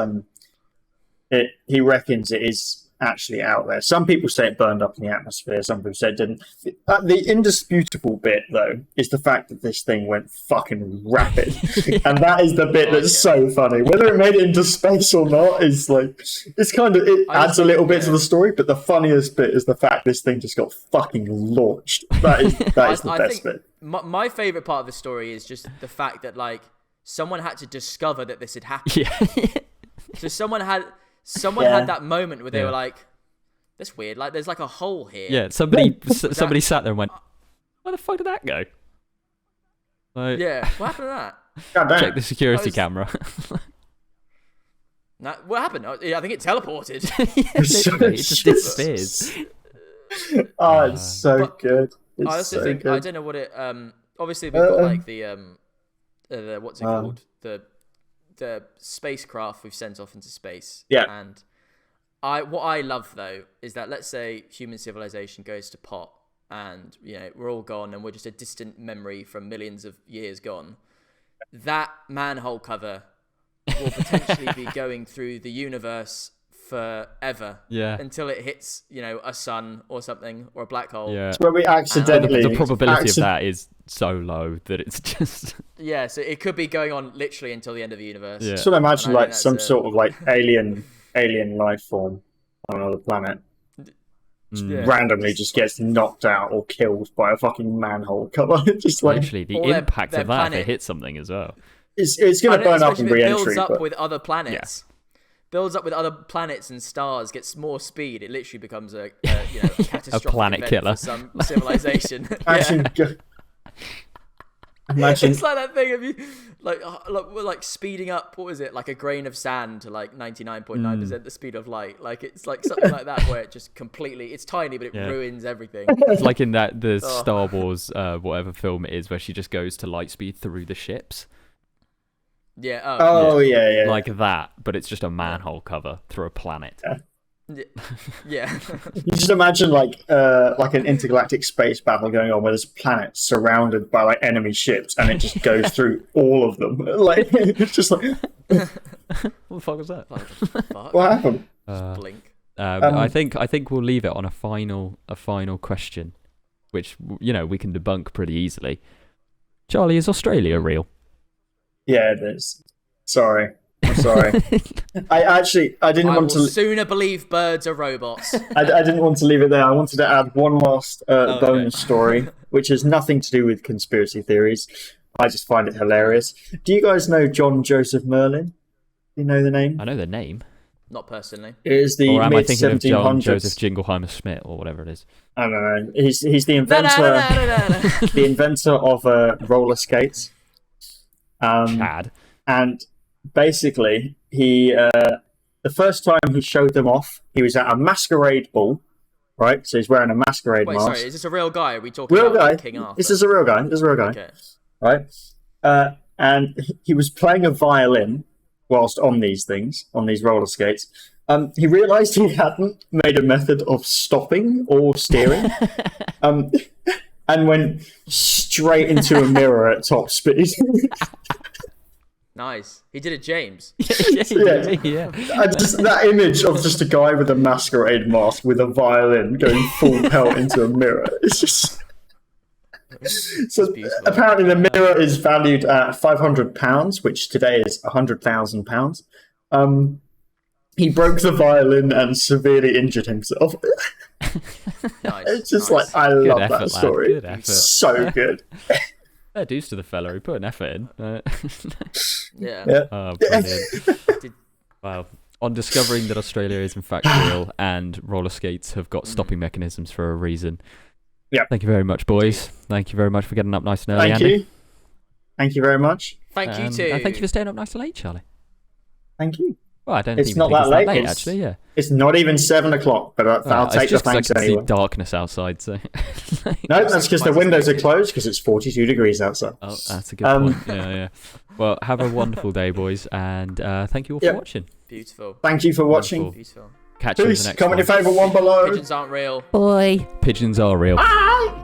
he reckons it is actually out there. Some people say it burned up in the atmosphere, some people say it didn't. The indisputable bit though is the fact that this thing went fucking rapid. And that is the bit that's so funny. Whether it made it into space or not is like, it's kind of, it adds a little bit to the story, but the funniest bit is the fact this thing just got fucking launched. That is the best bit. My favourite part of the story is just the fact that like someone had to discover that this had happened. So someone had that moment where they were like, "That's weird. Like, there's like a hole here." Yeah, somebody sat there and went, "Where the fuck did that go?" Like, yeah, what happened to that? Check the security camera. What happened? I think it teleported. It just disappears. It's so good. It's I also think good. I don't know what it. Obviously, we've got like the what's it called? The spacecraft we've sent off into space. Yeah. And what I love though is that, let's say human civilization goes to pot and we're all gone and we're just a distant memory from millions of years gone. That manhole cover will potentially be going through the universe forever. Yeah. Until it hits, a sun or something, or a black hole. Yeah. It's where we accidentally. The probability of that is so low that it's just. Yeah, so it could be going on literally until the end of the universe. Yeah. Sort of imagine And I like think some that's sort of like alien life form on another planet Yeah. randomly just gets knocked out or killed by a fucking manhole cover. Just like Literally, the Or their impact of that if planet- it hits something as well. it's going to burn up in especially if it re-entry. builds up But with other planets. Builds up with other planets and stars, gets more speed. It literally becomes a catastrophic planet event killer. for some civilization. imagine, imagine It's like that thing of you, like speeding up. What was it? Like a grain of sand to like 99.9% the speed of light. Like it's like something like that where it just completely. It's tiny, but it ruins everything. It's like in the Star Wars whatever film it is where she just goes to light speed through the ships. Yeah. Oh yeah. Like that, but it's just a manhole cover through a planet. Yeah. You just imagine like an intergalactic space battle going on where there's planets surrounded by like enemy ships, and it just goes through all of them. Like it's just like What the fuck was that? Fuck. what happened? Blink. I think we'll leave it on a final question, which we can debunk pretty easily. Charlie, is Australia real? Yeah, it is. Sorry. I'm sorry. I didn't want to. Sooner believe birds are robots. I didn't want to leave it there. I wanted to add one last bonus story, which has nothing to do with conspiracy theories. I just find it hilarious. Do you guys know John Joseph Merlin? Do you know the name? I know the name. Not personally. It is the Or am I mid thinking of John 1700s. Joseph Jingleheimer Schmidt or whatever it is? I don't know. He's the inventor. No. The inventor of roller skates. Chad. And basically, he the first time he showed them off, he was at a masquerade ball, right? So he's wearing a masquerade Wait, mask. sorry. Is this a real guy? Are we talking Real about guy. King Arthur? This is a real guy. Okay. Right? And he was playing a violin whilst on these roller skates. He realised he hadn't made a method of stopping or steering, and went straight into a mirror at top speed. Nice. He did it, James. Yeah. And just that image of just a guy with a masquerade mask with a violin going full pelt into a mirror. It's just. So beautiful. apparently the mirror is valued at £500, which today is £100,000. He broke the violin and severely injured himself. Nice. It's just nice. like I Good love effort, that lad. story. Good effort. So good. Fair dues to the fella who put an effort in. Yeah. Yeah. Oh, brilliant. Wow. On discovering that Australia is in fact real and roller skates have got stopping mechanisms for a reason. Yeah. Thank you very much, boys. Thank you very much for getting up nice and early, Thank Andy. you. Thank you very much. Thank you too. And thank you for staying up nice and late, Charlie. Thank you. Well, I don't It's even not think that it's late. that late, It's- actually, yeah. It's not even 7 o'clock, but I'll take it's the just 'cause thanks I can anyway. see darkness outside, so... No, that's because the windows are closed because it's 42 degrees outside. Oh, that's a good point. Yeah. Well, have a wonderful day, boys, and thank you all for watching. Beautiful. Thank you for watching. Wonderful. Beautiful. Catch you in the Peace. next Comment one. your favourite one below. Pigeons aren't real. Pigeons are real. Bye.